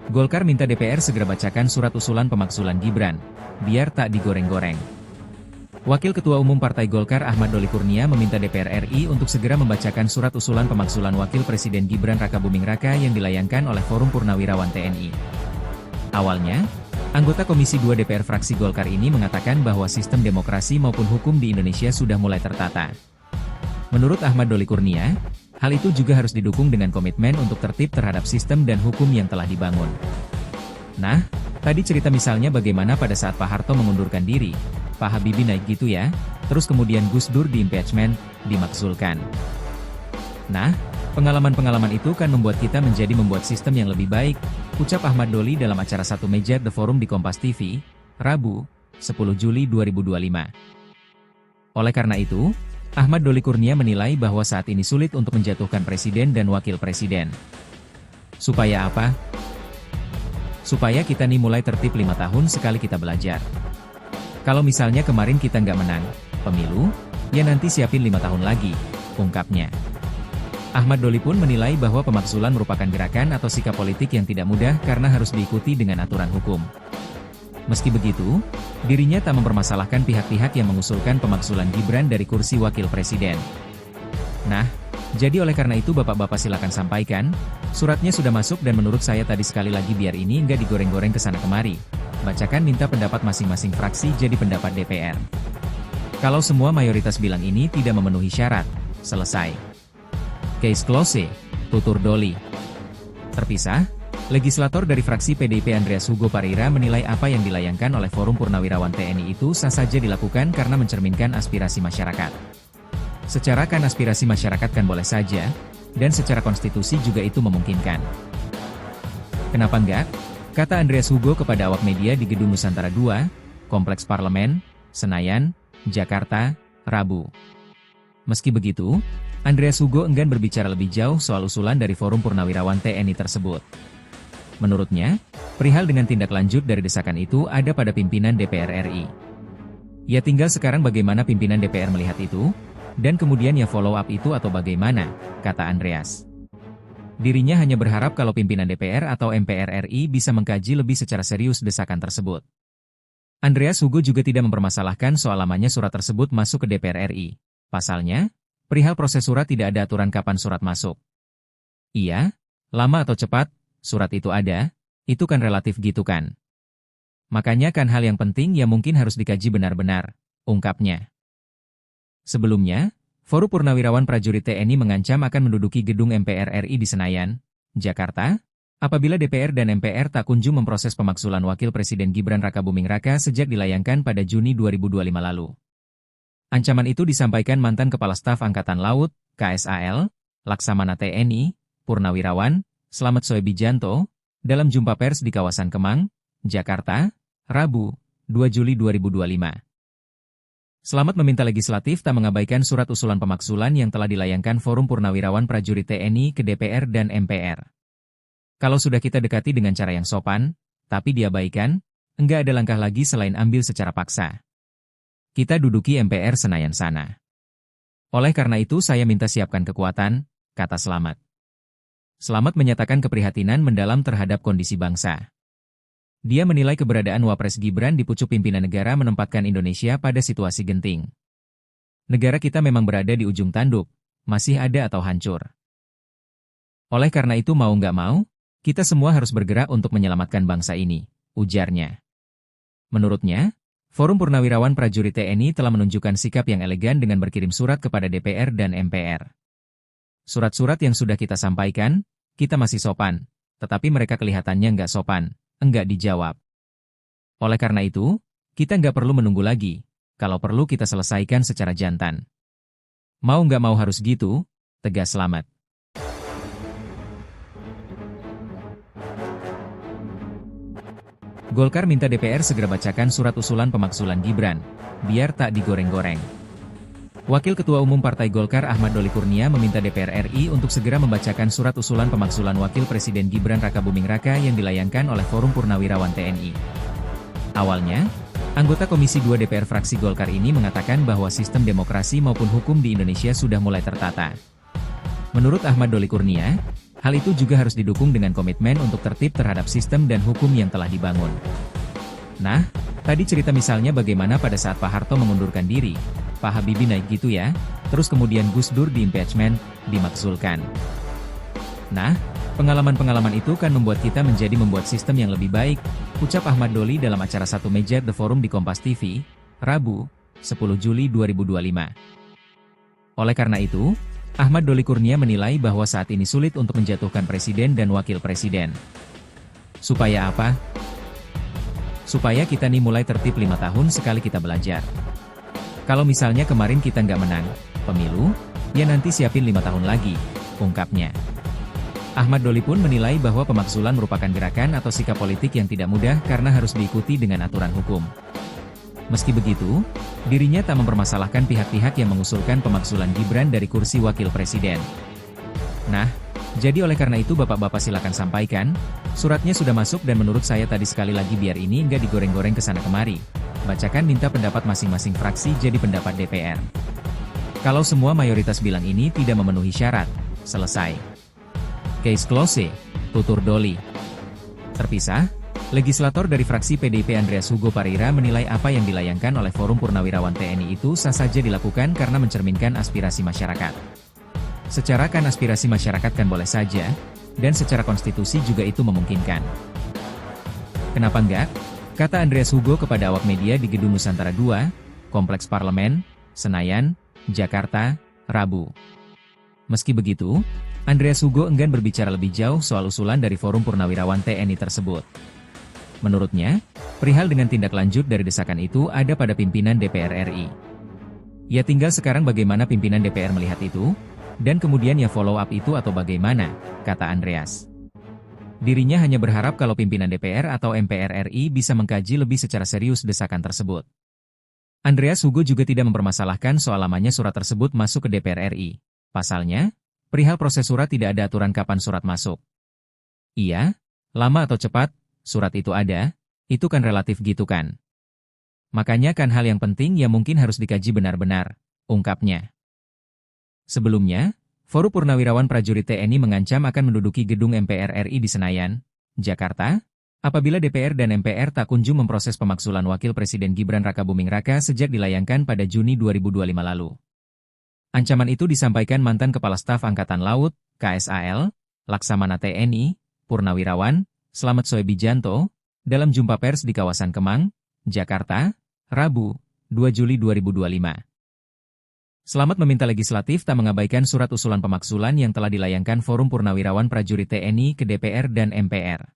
Golkar minta DPR segera bacakan surat usulan pemakzulan Gibran, biar tak digoreng-goreng. Wakil Ketua Umum Partai Golkar Ahmad Doli Kurnia meminta DPR RI untuk segera membacakan surat usulan pemakzulan Wakil Presiden Gibran Rakabuming Raka yang dilayangkan oleh Forum Purnawirawan TNI. Awalnya, anggota Komisi 2 DPR fraksi Golkar ini mengatakan bahwa sistem demokrasi maupun hukum di Indonesia sudah mulai tertata. Menurut Ahmad Doli Kurnia, hal itu juga harus didukung dengan komitmen untuk tertib terhadap sistem dan hukum yang telah dibangun. Nah, tadi cerita misalnya bagaimana pada saat Pak Harto mengundurkan diri, Pak Habibie naik gitu ya, terus kemudian Gus Dur di-impeachment, dimakzulkan. Nah, pengalaman-pengalaman itu kan membuat kita menjadi membuat sistem yang lebih baik, ucap Ahmad Doli dalam acara Satu Meja The Forum di Kompas TV, Rabu, 10 Juli 2025. Oleh karena itu, Ahmad Doli Kurnia menilai bahwa saat ini sulit untuk menjatuhkan presiden dan wakil presiden. Supaya apa? Supaya kita nih mulai tertib 5 tahun sekali kita belajar. Kalau misalnya kemarin kita nggak menang pemilu, ya nanti siapin 5 tahun lagi, ungkapnya. Ahmad Doli pun menilai bahwa pemakzulan merupakan gerakan atau sikap politik yang tidak mudah karena harus diikuti dengan aturan hukum. Meski begitu, dirinya tak mempermasalahkan pihak-pihak yang mengusulkan pemakzulan Gibran dari kursi wakil presiden. Nah, jadi oleh karena itu bapak-bapak silakan sampaikan, suratnya sudah masuk dan menurut saya tadi sekali lagi biar ini nggak digoreng-goreng kesana kemari. Bacakan minta pendapat masing-masing fraksi jadi pendapat DPR. Kalau semua mayoritas bilang ini tidak memenuhi syarat, selesai. Case close, tutur Doli. Terpisah, legislator dari fraksi PDIP Andreas Hugo Parira menilai apa yang dilayangkan oleh Forum Purnawirawan TNI itu sah saja dilakukan karena mencerminkan aspirasi masyarakat. Secara kan aspirasi masyarakat kan boleh saja, dan secara konstitusi juga itu memungkinkan. Kenapa enggak? Kata Andreas Hugo kepada awak media di Gedung Nusantara II, Kompleks Parlemen, Senayan, Jakarta, Rabu. Meski begitu, Andreas Hugo enggan berbicara lebih jauh soal usulan dari Forum Purnawirawan TNI tersebut. Menurutnya, perihal dengan tindak lanjut dari desakan itu ada pada pimpinan DPR RI. Ya tinggal sekarang bagaimana pimpinan DPR melihat itu, dan kemudian ya follow up itu atau bagaimana, kata Andreas. Dirinya hanya berharap kalau pimpinan DPR atau MPR RI bisa mengkaji lebih secara serius desakan tersebut. Andreas Hugo juga tidak mempermasalahkan soal lamanya surat tersebut masuk ke DPR RI. Pasalnya, perihal proses surat tidak ada aturan kapan surat masuk. Iya, lama atau cepat, surat itu ada, itu kan relatif gitu kan. Makanya kan hal yang penting ya mungkin harus dikaji benar-benar, ungkapnya. Sebelumnya, Forum Purnawirawan Prajurit TNI mengancam akan menduduki gedung MPR RI di Senayan, Jakarta, apabila DPR dan MPR tak kunjung memproses pemakzulan Wakil Presiden Gibran Rakabuming Raka sejak dilayangkan pada Juni 2025 lalu. Ancaman itu disampaikan mantan Kepala Staf Angkatan Laut, KSAL, Laksamana TNI, Purnawirawan, Slamet Soebijanto, dalam jumpa pers di kawasan Kemang, Jakarta, Rabu, 2 Juli 2025. Slamet meminta legislatif tak mengabaikan surat usulan pemakzulan yang telah dilayangkan Forum Purnawirawan Prajurit TNI ke DPR dan MPR. Kalau sudah kita dekati dengan cara yang sopan, tapi diabaikan, enggak ada langkah lagi selain ambil secara paksa. Kita duduki MPR Senayan sana. Oleh karena itu saya minta siapkan kekuatan, kata Slamet. Slamet menyatakan keprihatinan mendalam terhadap kondisi bangsa. Dia menilai keberadaan Wapres Gibran di pucuk pimpinan negara menempatkan Indonesia pada situasi genting. Negara kita memang berada di ujung tanduk, masih ada atau hancur. Oleh karena itu mau nggak mau, kita semua harus bergerak untuk menyelamatkan bangsa ini, ujarnya. Menurutnya, Forum Purnawirawan Prajurit TNI telah menunjukkan sikap yang elegan dengan berkirim surat kepada DPR dan MPR. Surat-surat yang sudah kita sampaikan, kita masih sopan, tetapi mereka kelihatannya nggak sopan. Enggak dijawab. Oleh karena itu, kita nggak perlu menunggu lagi, kalau perlu kita selesaikan secara jantan. Mau nggak mau harus gitu, tegas Slamet. Golkar minta DPR segera bacakan surat usulan pemakzulan Gibran, biar tak digoreng-goreng. Wakil Ketua Umum Partai Golkar Ahmad Doli Kurnia meminta DPR RI untuk segera membacakan surat usulan pemakzulan Wakil Presiden Gibran Rakabuming Raka yang dilayangkan oleh Forum Purnawirawan TNI. Awalnya, anggota Komisi 2 DPR fraksi Golkar ini mengatakan bahwa sistem demokrasi maupun hukum di Indonesia sudah mulai tertata. Menurut Ahmad Doli Kurnia, Hal itu juga harus didukung dengan komitmen untuk tertib terhadap sistem dan hukum yang telah dibangun. Nah, tadi cerita misalnya bagaimana pada saat Pak Harto mengundurkan diri, Pak Habibie naik gitu ya, terus kemudian Gus Dur di-impeachment, dimakzulkan. Nah, pengalaman-pengalaman itu kan membuat kita menjadi membuat sistem yang lebih baik, ucap Ahmad Doli dalam acara Satu Meja The Forum di Kompas TV, Rabu, 10 Juli 2025. Oleh karena itu, Ahmad Doli Kurnia menilai bahwa saat ini sulit untuk menjatuhkan presiden dan wakil presiden. Supaya apa? Supaya kita nih mulai tertib 5 tahun sekali kita belajar. Kalau misalnya kemarin kita nggak menang pemilu, ya nanti siapin 5 tahun lagi, ungkapnya. Ahmad Doli pun menilai bahwa pemakzulan merupakan gerakan atau sikap politik yang tidak mudah karena harus diikuti dengan aturan hukum. Meski begitu, dirinya tak mempermasalahkan pihak-pihak yang mengusulkan pemakzulan Gibran dari kursi wakil presiden. Nah, jadi oleh karena itu bapak-bapak silakan sampaikan, suratnya sudah masuk dan menurut saya tadi sekali lagi biar ini nggak digoreng-goreng kesana kemari. Bacakan minta pendapat masing-masing fraksi jadi pendapat DPR. Kalau semua mayoritas bilang ini tidak memenuhi syarat, selesai. Case close, tutur Doli. Terpisah, legislator dari fraksi PDIP Andreas Hugo Parira menilai apa yang dilayangkan oleh Forum Purnawirawan TNI itu sah saja dilakukan karena mencerminkan aspirasi masyarakat. Secara kan aspirasi masyarakat kan boleh saja, dan secara konstitusi juga itu memungkinkan. Kenapa enggak? Kata Andreas Hugo kepada awak media di Gedung Nusantara II, Kompleks Parlemen, Senayan, Jakarta, Rabu. Meski begitu, Andreas Hugo enggan berbicara lebih jauh soal usulan dari Forum Purnawirawan TNI tersebut. Menurutnya, perihal dengan tindak lanjut dari desakan itu ada pada pimpinan DPR RI. Ya tinggal sekarang bagaimana pimpinan DPR melihat itu, dan kemudian ya follow up itu atau bagaimana, kata Andreas. Dirinya hanya berharap kalau pimpinan DPR atau MPR RI bisa mengkaji lebih secara serius desakan tersebut. Andreas Hugo juga tidak mempermasalahkan soal lamanya surat tersebut masuk ke DPR RI. Pasalnya, perihal proses surat tidak ada aturan kapan surat masuk. Iya, lama atau cepat, surat itu ada, itu kan relatif gitu kan. Makanya kan hal yang penting ya mungkin harus dikaji benar-benar, ungkapnya. Sebelumnya, Forum Purnawirawan Prajurit TNI mengancam akan menduduki gedung MPR RI di Senayan, Jakarta, apabila DPR dan MPR tak kunjung memproses pemakzulan Wakil Presiden Gibran Rakabuming Raka sejak dilayangkan pada Juni 2025 lalu. Ancaman itu disampaikan mantan Kepala Staf Angkatan Laut, KSAL, Laksamana TNI, Purnawirawan, Slamet Soebijanto, dalam jumpa pers di kawasan Kemang, Jakarta, Rabu, 2 Juli 2025. Slamet meminta legislatif tak mengabaikan surat usulan pemakzulan yang telah dilayangkan Forum Purnawirawan Prajurit TNI ke DPR dan MPR.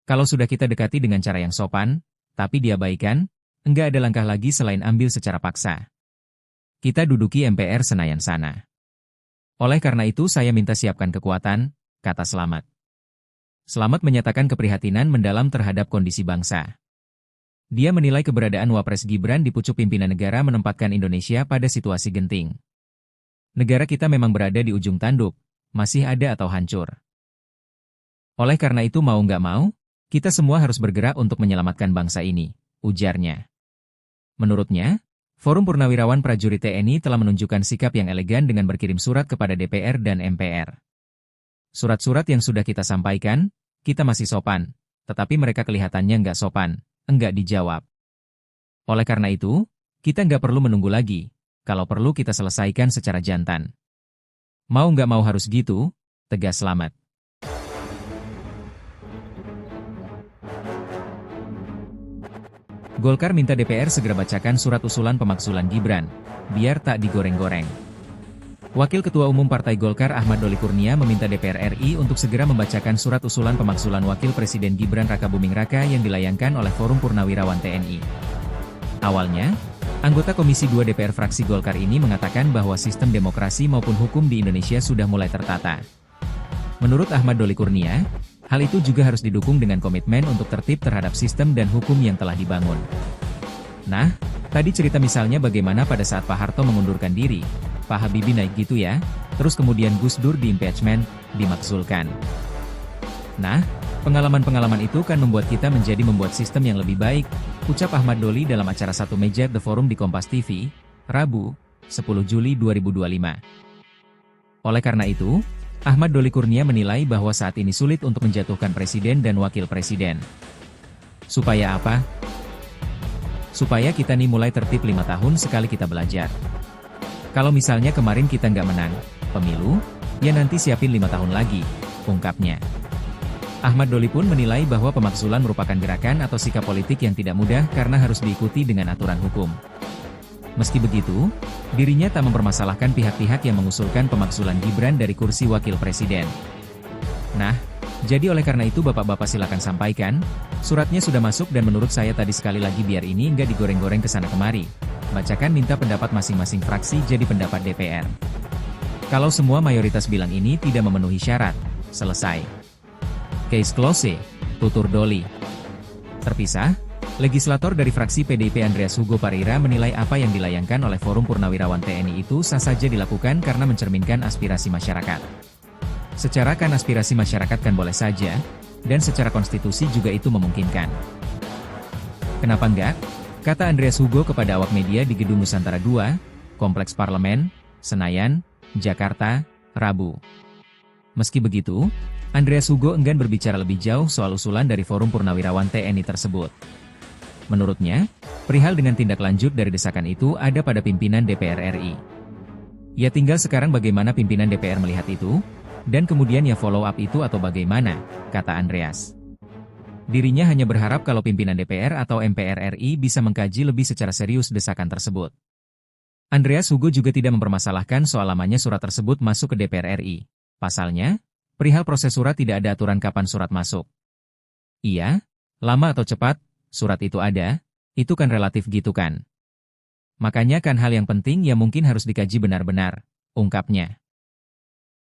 Kalau sudah kita dekati dengan cara yang sopan, tapi diabaikan, enggak ada langkah lagi selain ambil secara paksa. Kita duduki MPR Senayan sana. Oleh karena itu saya minta siapkan kekuatan, kata Slamet. Slamet menyatakan keprihatinan mendalam terhadap kondisi bangsa. Dia menilai keberadaan Wapres Gibran di pucuk pimpinan negara menempatkan Indonesia pada situasi genting. Negara kita memang berada di ujung tanduk, masih ada atau hancur. Oleh karena itu mau nggak mau, kita semua harus bergerak untuk menyelamatkan bangsa ini, ujarnya. Menurutnya, Forum Purnawirawan Prajurit TNI telah menunjukkan sikap yang elegan dengan berkirim surat kepada DPR dan MPR. Surat-surat yang sudah kita sampaikan, kita masih sopan, tetapi mereka kelihatannya nggak sopan, enggak dijawab. Oleh karena itu, kita nggak perlu menunggu lagi, kalau perlu kita selesaikan secara jantan. Mau nggak mau harus gitu, tegas Slamet. Golkar minta DPR segera bacakan surat usulan pemakzulan Gibran, biar tak digoreng-goreng. Wakil Ketua Umum Partai Golkar Ahmad Doli Kurnia meminta DPR RI untuk segera membacakan surat usulan pemakzulan Wakil Presiden Gibran Rakabuming Raka yang dilayangkan oleh Forum Purnawirawan TNI. Awalnya, anggota Komisi 2 DPR fraksi Golkar ini mengatakan bahwa sistem demokrasi maupun hukum di Indonesia sudah mulai tertata. Menurut Ahmad Doli Kurnia, hal itu juga harus didukung dengan komitmen untuk tertib terhadap sistem dan hukum yang telah dibangun. Nah, tadi cerita misalnya bagaimana pada saat Pak Harto mengundurkan diri, Pak Habibie naik gitu ya, terus kemudian Gus Dur di-impeachment, dimakzulkan. Nah, pengalaman-pengalaman itu kan membuat kita menjadi membuat sistem yang lebih baik, ucap Ahmad Doli dalam acara Satu Meja The Forum di Kompas TV, Rabu, 10 Juli 2025. Oleh karena itu, Ahmad Doli Kurnia menilai bahwa saat ini sulit untuk menjatuhkan presiden dan wakil presiden. Supaya apa? Supaya kita nih mulai tertib 5 tahun sekali kita belajar. Kalau misalnya kemarin kita nggak menang pemilu, ya nanti siapin 5 tahun lagi, ungkapnya. Ahmad Doli pun menilai bahwa pemakzulan merupakan gerakan atau sikap politik yang tidak mudah karena harus diikuti dengan aturan hukum. Meski begitu, dirinya tak mempermasalahkan pihak-pihak yang mengusulkan pemakzulan Gibran dari kursi wakil presiden. Nah, jadi oleh karena itu bapak-bapak silakan sampaikan, suratnya sudah masuk dan menurut saya tadi sekali lagi biar ini nggak digoreng-goreng kesana kemari. Bacakan minta pendapat masing-masing fraksi jadi pendapat DPR. Kalau semua mayoritas bilang ini tidak memenuhi syarat, selesai. Case close, tutur Doli. Terpisah, legislator dari fraksi PDIP Andreas Hugo Parira menilai apa yang dilayangkan oleh Forum Purnawirawan TNI itu sah saja dilakukan karena mencerminkan aspirasi masyarakat. Secara kan aspirasi masyarakat kan boleh saja, dan secara konstitusi juga itu memungkinkan. Kenapa enggak? Kata Andreas Hugo kepada awak media di Gedung Nusantara II, Kompleks Parlemen, Senayan, Jakarta, Rabu. Meski begitu, Andreas Hugo enggan berbicara lebih jauh soal usulan dari Forum Purnawirawan TNI tersebut. Menurutnya, perihal dengan tindak lanjut dari desakan itu ada pada pimpinan DPR RI. Ya tinggal sekarang bagaimana pimpinan DPR melihat itu, dan kemudian ya follow up itu atau bagaimana, kata Andreas. Dirinya hanya berharap kalau pimpinan DPR atau MPR RI bisa mengkaji lebih secara serius desakan tersebut. Andreas Hugo juga tidak mempermasalahkan soal lamanya surat tersebut masuk ke DPR RI. Pasalnya, perihal proses surat tidak ada aturan kapan surat masuk. Iya, lama atau cepat, surat itu ada, itu kan relatif gitu kan. Makanya kan hal yang penting ya mungkin harus dikaji benar-benar, ungkapnya.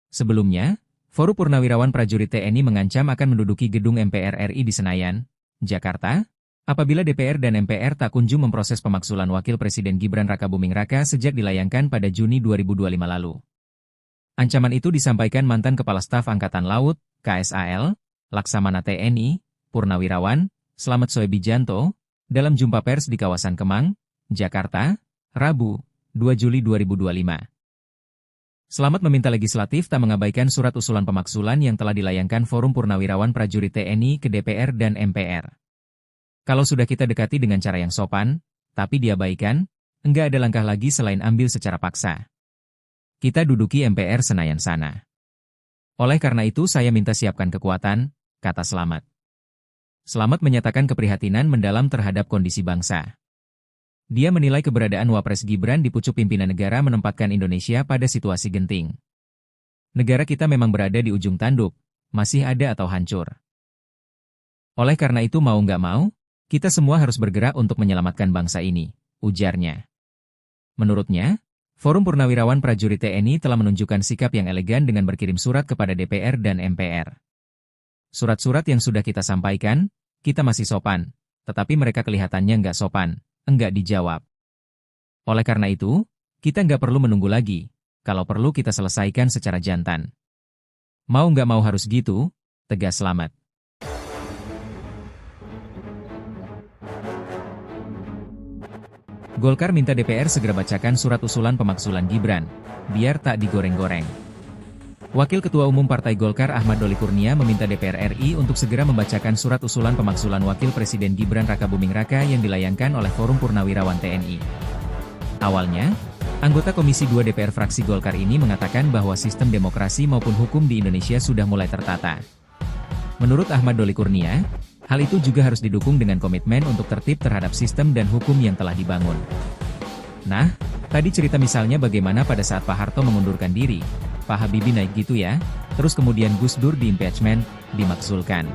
Sebelumnya, Forum Purnawirawan Prajurit TNI mengancam akan menduduki gedung MPR RI di Senayan, Jakarta, apabila DPR dan MPR tak kunjung memproses pemakzulan Wakil Presiden Gibran Rakabuming Raka sejak dilayangkan pada Juni 2025 lalu. Ancaman itu disampaikan mantan Kepala Staf Angkatan Laut, KSAL, Laksamana TNI, Purnawirawan, Slamet Soebijanto, dalam jumpa pers di kawasan Kemang, Jakarta, Rabu, 2 Juli 2025. Slamet meminta legislatif tak mengabaikan surat usulan pemakzulan yang telah dilayangkan Forum Purnawirawan Prajurit TNI ke DPR dan MPR. Kalau sudah kita dekati dengan cara yang sopan, tapi diabaikan, enggak ada langkah lagi selain ambil secara paksa. Kita duduki MPR Senayan sana. Oleh karena itu saya minta siapkan kekuatan, kata Slamet. Slamet menyatakan keprihatinan mendalam terhadap kondisi bangsa. Dia menilai keberadaan Wapres Gibran di pucuk pimpinan negara menempatkan Indonesia pada situasi genting. Negara kita memang berada di ujung tanduk, masih ada atau hancur. Oleh karena itu mau nggak mau, kita semua harus bergerak untuk menyelamatkan bangsa ini, ujarnya. Menurutnya, Forum Purnawirawan Prajurit TNI telah menunjukkan sikap yang elegan dengan berkirim surat kepada DPR dan MPR. Surat-surat yang sudah kita sampaikan, kita masih sopan, tetapi mereka kelihatannya nggak sopan. Enggak dijawab. Oleh karena itu, kita nggak perlu menunggu lagi, kalau perlu kita selesaikan secara jantan. Mau nggak mau harus gitu, tegas Slamet. Golkar minta DPR segera bacakan surat usulan pemakzulan Gibran, biar tak digoreng-goreng. Wakil Ketua Umum Partai Golkar Ahmad Doli Kurnia meminta DPR RI untuk segera membacakan surat usulan pemakzulan Wakil Presiden Gibran Rakabuming Raka yang dilayangkan oleh Forum Purnawirawan TNI. Awalnya, anggota Komisi 2 DPR fraksi Golkar ini mengatakan bahwa sistem demokrasi maupun hukum di Indonesia sudah mulai tertata. Menurut Ahmad Doli Kurnia, hal itu juga harus didukung dengan komitmen untuk tertib terhadap sistem dan hukum yang telah dibangun. Nah, tadi cerita misalnya bagaimana pada saat Pak Harto mengundurkan diri, Pak Habibie naik gitu ya, terus kemudian Gus Dur di-impeachment, dimakzulkan.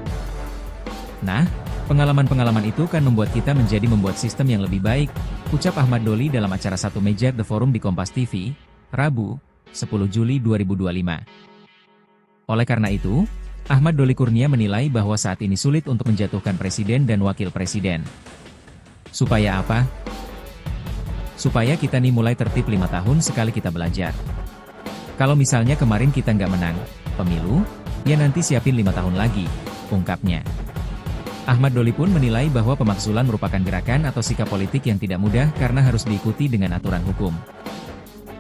Nah, pengalaman-pengalaman itu kan membuat kita menjadi membuat sistem yang lebih baik, ucap Ahmad Doli dalam acara Satu Meja The Forum di Kompas TV, Rabu, 10 Juli 2025. Oleh karena itu, Ahmad Doli Kurnia menilai bahwa saat ini sulit untuk menjatuhkan presiden dan wakil presiden. Supaya apa? Supaya kita nih mulai tertib 5 tahun sekali kita belajar. Kalau misalnya kemarin kita nggak menang pemilu, ya nanti siapin 5 tahun lagi, ungkapnya. Ahmad Doli pun menilai bahwa pemakzulan merupakan gerakan atau sikap politik yang tidak mudah karena harus diikuti dengan aturan hukum.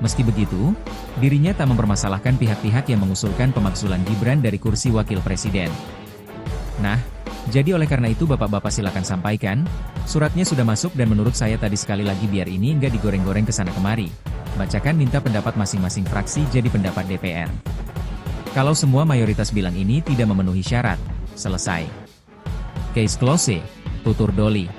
Meski begitu, Dirinya tak mempermasalahkan pihak-pihak yang mengusulkan pemakzulan Gibran dari kursi wakil presiden. Nah, jadi oleh karena itu bapak-bapak silakan sampaikan, suratnya sudah masuk dan menurut saya tadi sekali lagi biar ini nggak digoreng-goreng kesana kemari. Bacakan minta pendapat masing-masing fraksi jadi pendapat DPR. Kalau semua mayoritas bilang ini tidak memenuhi syarat, selesai. Case close, tutur Doli.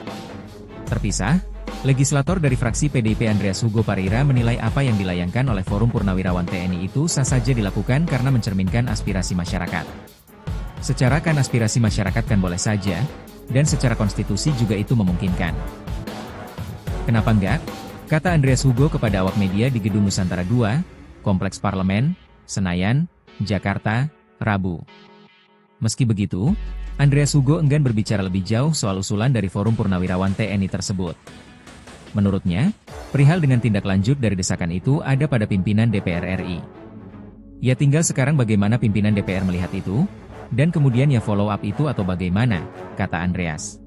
Terpisah, legislator dari fraksi PDIP Andreas Hugo Pareira menilai apa yang dilayangkan oleh Forum Purnawirawan TNI itu sah saja dilakukan karena mencerminkan aspirasi masyarakat. Secara kan aspirasi masyarakat kan boleh saja, dan secara konstitusi juga itu memungkinkan. Kenapa enggak? Kata Andreas Hugo kepada awak media di Gedung Nusantara II, Kompleks Parlemen, Senayan, Jakarta, Rabu. Meski begitu, Andreas Hugo enggan berbicara lebih jauh soal usulan dari Forum Purnawirawan TNI tersebut. Menurutnya, perihal dengan tindak lanjut dari desakan itu ada pada pimpinan DPR RI. Ya tinggal sekarang bagaimana pimpinan DPR melihat itu, dan kemudian ya follow up itu atau bagaimana, kata Andreas.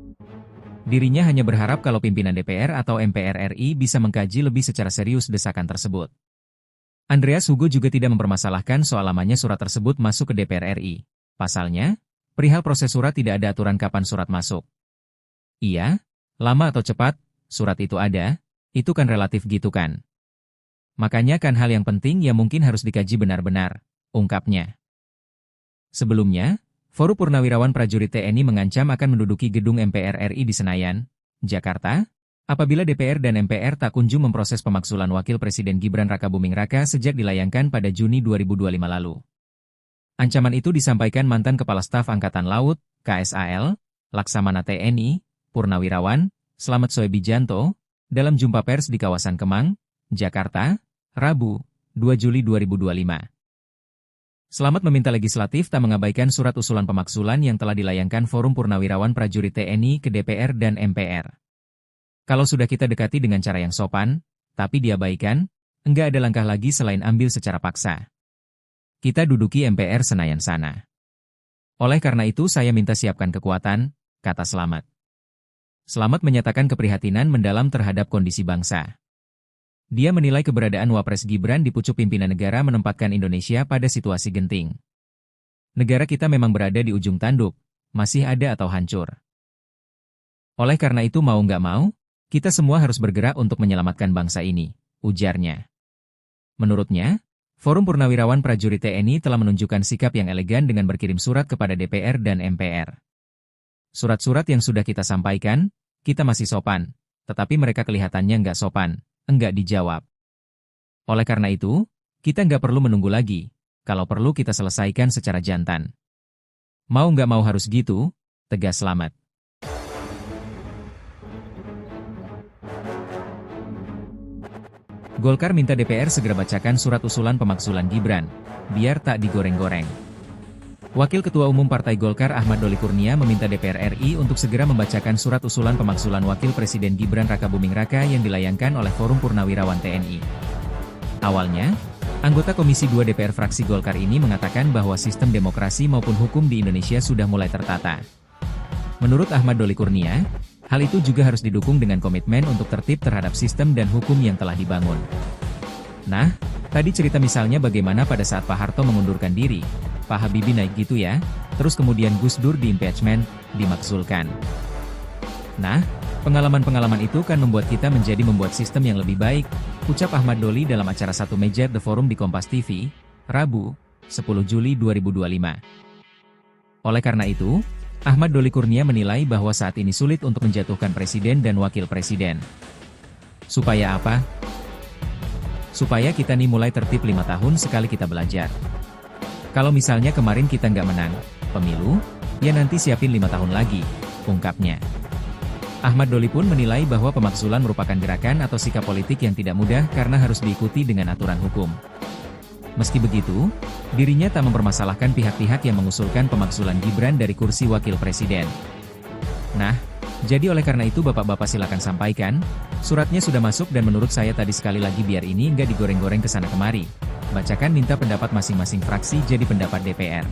Dirinya hanya berharap kalau pimpinan DPR atau MPR RI bisa mengkaji lebih secara serius desakan tersebut. Andreas Hugo juga tidak mempermasalahkan soal lamanya surat tersebut masuk ke DPR RI. Pasalnya, perihal proses surat tidak ada aturan kapan surat masuk. Iya, lama atau cepat, surat itu ada, itu kan relatif gitu kan. Makanya kan hal yang penting ya mungkin harus dikaji benar-benar, ungkapnya. Sebelumnya, Forum Purnawirawan Prajurit TNI mengancam akan menduduki gedung MPR RI di Senayan, Jakarta, apabila DPR dan MPR tak kunjung memproses pemakzulan Wakil Presiden Gibran Rakabuming Raka sejak dilayangkan pada Juni 2025 lalu. Ancaman itu disampaikan mantan Kepala Staf Angkatan Laut, KSAL, Laksamana TNI, Purnawirawan, Slamet Soebijanto, dalam jumpa pers di kawasan Kemang, Jakarta, Rabu, 2 Juli 2025. Slamet meminta legislatif tak mengabaikan surat usulan pemakzulan yang telah dilayangkan Forum Purnawirawan Prajurit TNI ke DPR dan MPR. Kalau sudah kita dekati dengan cara yang sopan, tapi diabaikan, enggak ada langkah lagi selain ambil secara paksa. Kita duduki MPR Senayan sana. Oleh karena itu saya minta siapkan kekuatan, kata Slamet. Slamet menyatakan keprihatinan mendalam terhadap kondisi bangsa. Dia menilai keberadaan Wapres Gibran di pucuk pimpinan negara menempatkan Indonesia pada situasi genting. Negara kita memang berada di ujung tanduk, masih ada atau hancur. Oleh karena itu mau nggak mau, kita semua harus bergerak untuk menyelamatkan bangsa ini, ujarnya. Menurutnya, Forum Purnawirawan Prajurit TNI telah menunjukkan sikap yang elegan dengan berkirim surat kepada DPR dan MPR. Surat-surat yang sudah kita sampaikan, kita masih sopan, tetapi mereka kelihatannya nggak sopan, enggak dijawab. Oleh karena itu, kita nggak perlu menunggu lagi, kalau perlu kita selesaikan secara jantan. Mau nggak mau harus gitu, tegas Slamet. Golkar minta DPR segera bacakan surat usulan pemakzulan Gibran, biar tak digoreng-goreng. Wakil Ketua Umum Partai Golkar Ahmad Doli Kurnia meminta DPR RI untuk segera membacakan surat usulan pemakzulan Wakil Presiden Gibran Rakabuming Raka yang dilayangkan oleh Forum Purnawirawan TNI. Awalnya, anggota Komisi 2 DPR fraksi Golkar ini mengatakan bahwa sistem demokrasi maupun hukum di Indonesia sudah mulai tertata. Menurut Ahmad Doli Kurnia, hal itu juga harus didukung dengan komitmen untuk tertib terhadap sistem dan hukum yang telah dibangun. Nah, tadi cerita misalnya bagaimana pada saat Pak Harto mengundurkan diri, Pak Habibie naik gitu ya, terus kemudian Gus Dur di-impeachment, dimakzulkan. Nah, pengalaman-pengalaman itu kan membuat kita menjadi membuat sistem yang lebih baik, ucap Ahmad Doli dalam acara Satu Meja The Forum di Kompas TV, Rabu, 10 Juli 2025. Oleh karena itu, Ahmad Doli Kurnia menilai bahwa saat ini sulit untuk menjatuhkan presiden dan wakil presiden. Supaya apa? Supaya kita nih mulai tertib 5 tahun sekali kita belajar. Kalau misalnya kemarin kita nggak menang pemilu, ya nanti siapin 5 tahun lagi, ungkapnya. Ahmad Doli pun menilai bahwa pemakzulan merupakan gerakan atau sikap politik yang tidak mudah karena harus diikuti dengan aturan hukum. Meski begitu, dirinya tak mempermasalahkan pihak-pihak yang mengusulkan pemakzulan Gibran dari kursi wakil presiden. Nah, jadi oleh karena itu bapak-bapak silakan sampaikan, suratnya sudah masuk dan menurut saya tadi sekali lagi biar ini nggak digoreng-goreng kesana kemari. Bacakan minta pendapat masing-masing fraksi jadi pendapat DPR.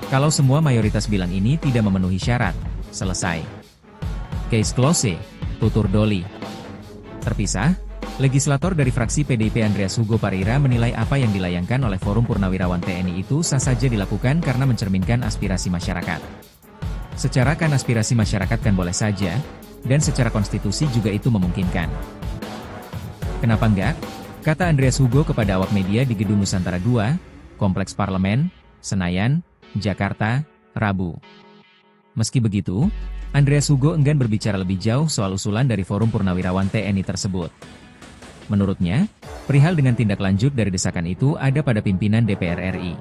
Kalau semua mayoritas bilang ini tidak memenuhi syarat, selesai. Case close, tutur Doli. Terpisah, Legislator dari fraksi PDIP Andreas Hugo Parira menilai apa yang dilayangkan oleh Forum Purnawirawan TNI itu sah saja dilakukan karena mencerminkan aspirasi masyarakat. Secara kan aspirasi masyarakat kan boleh saja, dan secara konstitusi juga itu memungkinkan. Kenapa enggak? Kata Andreas Hugo kepada awak media di Gedung Nusantara II, Kompleks Parlemen, Senayan, Jakarta, Rabu. Meski begitu, Andreas Hugo enggan berbicara lebih jauh soal usulan dari Forum Purnawirawan TNI tersebut. Menurutnya, perihal dengan tindak lanjut dari desakan itu ada pada pimpinan DPR RI.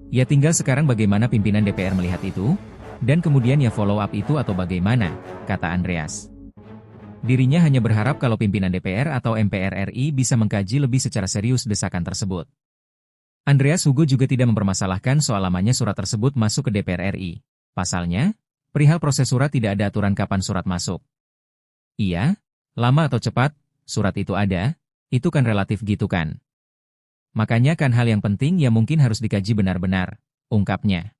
Ya tinggal sekarang bagaimana pimpinan DPR melihat itu, dan kemudian ya follow up itu atau bagaimana, kata Andreas. Dirinya hanya berharap kalau pimpinan DPR atau MPR RI bisa mengkaji lebih secara serius desakan tersebut. Andreas Hugo juga tidak mempermasalahkan soal lamanya surat tersebut masuk ke DPR RI. Pasalnya, perihal proses surat tidak ada aturan kapan surat masuk. Iya, lama atau cepat, surat itu ada, itu kan relatif gitu kan. Makanya kan hal yang penting ya mungkin harus dikaji benar-benar, ungkapnya.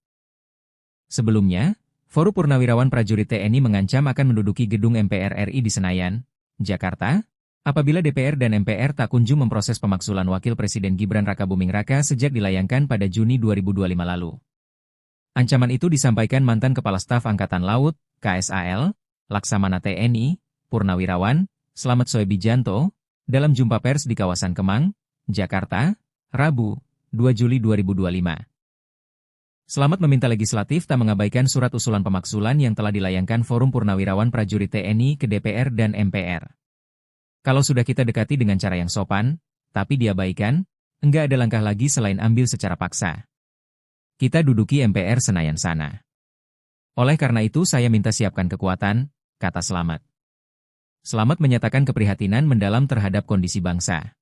Sebelumnya, Forum Purnawirawan Prajurit TNI mengancam akan menduduki gedung MPR RI di Senayan, Jakarta, apabila DPR dan MPR tak kunjung memproses pemaksulan Wakil Presiden Gibran Rakabuming Raka sejak dilayangkan pada Juni 2025 lalu. Ancaman itu disampaikan mantan Kepala Staf Angkatan Laut, KSAL, Laksamana TNI, Purnawirawan, Slamet Soebijanto, dalam jumpa pers di kawasan Kemang, Jakarta, Rabu, 2 Juli 2025. Slamet meminta legislatif tak mengabaikan surat usulan pemaksulan yang telah dilayangkan Forum Purnawirawan Prajurit TNI ke DPR dan MPR. Kalau sudah kita dekati dengan cara yang sopan, tapi diabaikan, enggak ada langkah lagi selain ambil secara paksa. Kita duduki MPR Senayan sana. Oleh karena itu saya minta siapkan kekuatan, kata Slamet. Slamet menyatakan keprihatinan mendalam terhadap kondisi bangsa.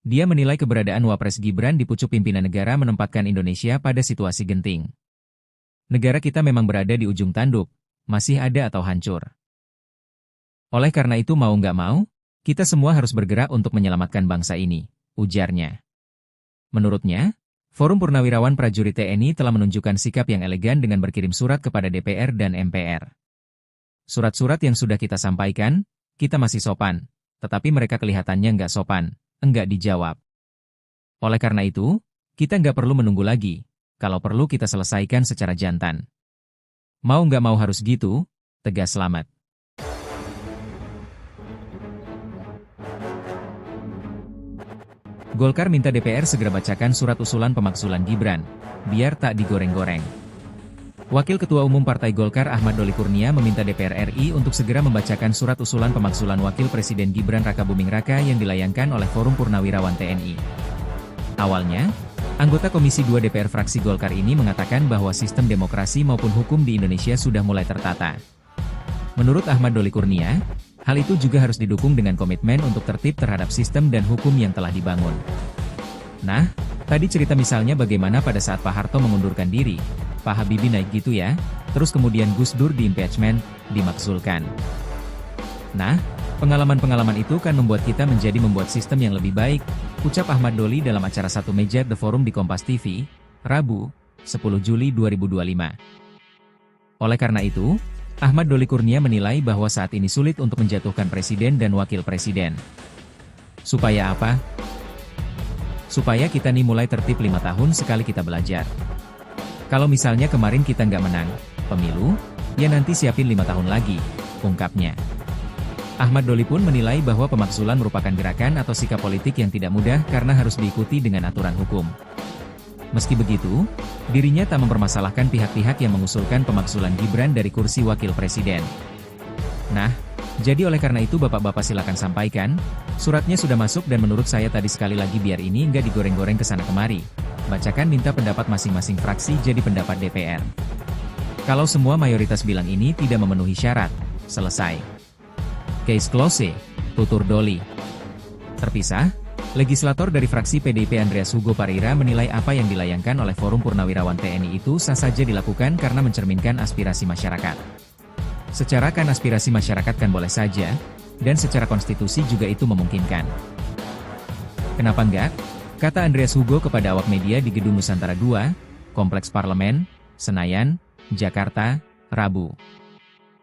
Dia menilai keberadaan Wapres Gibran di pucuk pimpinan negara menempatkan Indonesia pada situasi genting. Negara kita memang berada di ujung tanduk, masih ada atau hancur. Oleh karena itu mau nggak mau, kita semua harus bergerak untuk menyelamatkan bangsa ini, ujarnya. Menurutnya, Forum Purnawirawan Prajurit TNI telah menunjukkan sikap yang elegan dengan berkirim surat kepada DPR dan MPR. Surat-surat yang sudah kita sampaikan, kita masih sopan, tetapi mereka kelihatannya nggak sopan, enggak dijawab. Oleh karena itu, kita nggak perlu menunggu lagi, kalau perlu kita selesaikan secara jantan. Mau nggak mau harus gitu, tegas Slamet. Golkar minta DPR segera bacakan surat usulan pemaksulan Gibran, biar tak digoreng-goreng. Wakil Ketua Umum Partai Golkar Ahmad Doli Kurnia meminta DPR RI untuk segera membacakan surat usulan pemaksulan Wakil Presiden Gibran Rakabuming Raka yang dilayangkan oleh Forum Purnawirawan TNI. Awalnya, anggota Komisi 2 DPR fraksi Golkar ini mengatakan bahwa sistem demokrasi maupun hukum di Indonesia sudah mulai tertata. Menurut Ahmad Doli Kurnia, hal itu juga harus didukung dengan komitmen untuk tertib terhadap sistem dan hukum yang telah dibangun. Nah, tadi cerita misalnya bagaimana pada saat Pak Harto mengundurkan diri, Pak Habibie naik gitu ya, terus kemudian Gus Dur di-impeachment, dimaksulkan. Nah, pengalaman-pengalaman itu kan membuat kita menjadi membuat sistem yang lebih baik, ucap Ahmad Doli dalam acara Satu Meja The Forum di Kompas TV, Rabu, 10 Juli 2025. Oleh karena itu, Ahmad Doli Kurnia menilai bahwa saat ini sulit untuk menjatuhkan presiden dan wakil presiden. Supaya apa? Supaya kita nih mulai tertib 5 tahun sekali kita belajar. Kalau misalnya kemarin kita nggak menang pemilu, ya nanti siapin 5 tahun lagi, ungkapnya. Ahmad Doli pun menilai bahwa pemaksulan merupakan gerakan atau sikap politik yang tidak mudah karena harus diikuti dengan aturan hukum. Meski begitu, dirinya tak mempermasalahkan pihak-pihak yang mengusulkan pemaksulan Gibran dari kursi wakil presiden. Nah, jadi oleh karena itu bapak-bapak silakan sampaikan, suratnya sudah masuk dan menurut saya tadi sekali lagi biar ini nggak digoreng-goreng kesana kemari. Bacakan minta pendapat masing-masing fraksi jadi pendapat DPR. Kalau semua mayoritas bilang ini tidak memenuhi syarat, selesai. Case close, tutur Doli. Terpisah, legislator dari fraksi PDIP Andreas Hugo Parira menilai apa yang dilayangkan oleh Forum Purnawirawan TNI itu sah saja dilakukan karena mencerminkan aspirasi masyarakat. Secara kan aspirasi masyarakat kan boleh saja, dan secara konstitusi juga itu memungkinkan. Kenapa enggak? Kata Andreas Hugo kepada awak media di Gedung Nusantara II, Kompleks Parlemen, Senayan, Jakarta, Rabu.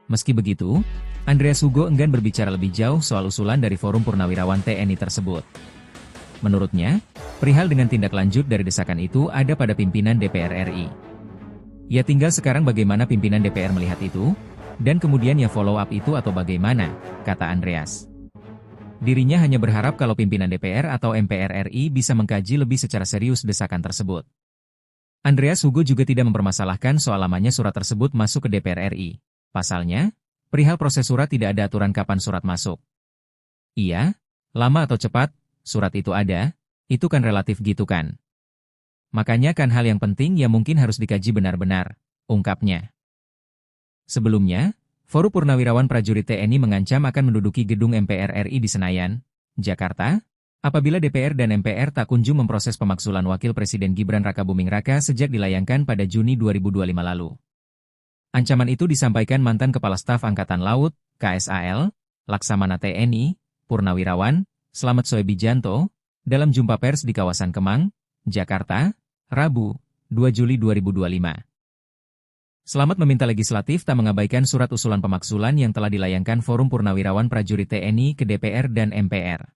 Meski begitu, Andreas Hugo enggan berbicara lebih jauh soal usulan dari Forum Purnawirawan TNI tersebut. Menurutnya, perihal dengan tindak lanjut dari desakan itu ada pada pimpinan DPR RI. Ya tinggal sekarang bagaimana pimpinan DPR melihat itu, dan kemudian ya follow up itu atau bagaimana, kata Andreas. Dirinya hanya berharap kalau pimpinan DPR atau MPR RI bisa mengkaji lebih secara serius desakan tersebut. Andreas Hugo juga tidak mempermasalahkan soal lamanya surat tersebut masuk ke DPR RI. Pasalnya, perihal proses surat tidak ada aturan kapan surat masuk. Iya, lama atau cepat, surat itu ada, itu kan relatif gitu kan. Makanya kan hal yang penting ya mungkin harus dikaji benar-benar, ungkapnya. Sebelumnya, Forum Purnawirawan Prajurit TNI mengancam akan menduduki gedung MPR RI di Senayan, Jakarta, apabila DPR dan MPR tak kunjung memproses pemaksulan Wakil Presiden Gibran Rakabuming Raka sejak dilayangkan pada Juni 2025 lalu. Ancaman itu disampaikan mantan Kepala Staf Angkatan Laut, KSAL, Laksamana TNI, Purnawirawan, Slamet Soebijanto, dalam jumpa pers di kawasan Kemang, Jakarta, Rabu, 2 Juli 2025. Slamet meminta legislatif tak mengabaikan surat usulan pemaksulan yang telah dilayangkan Forum Purnawirawan Prajurit TNI ke DPR dan MPR.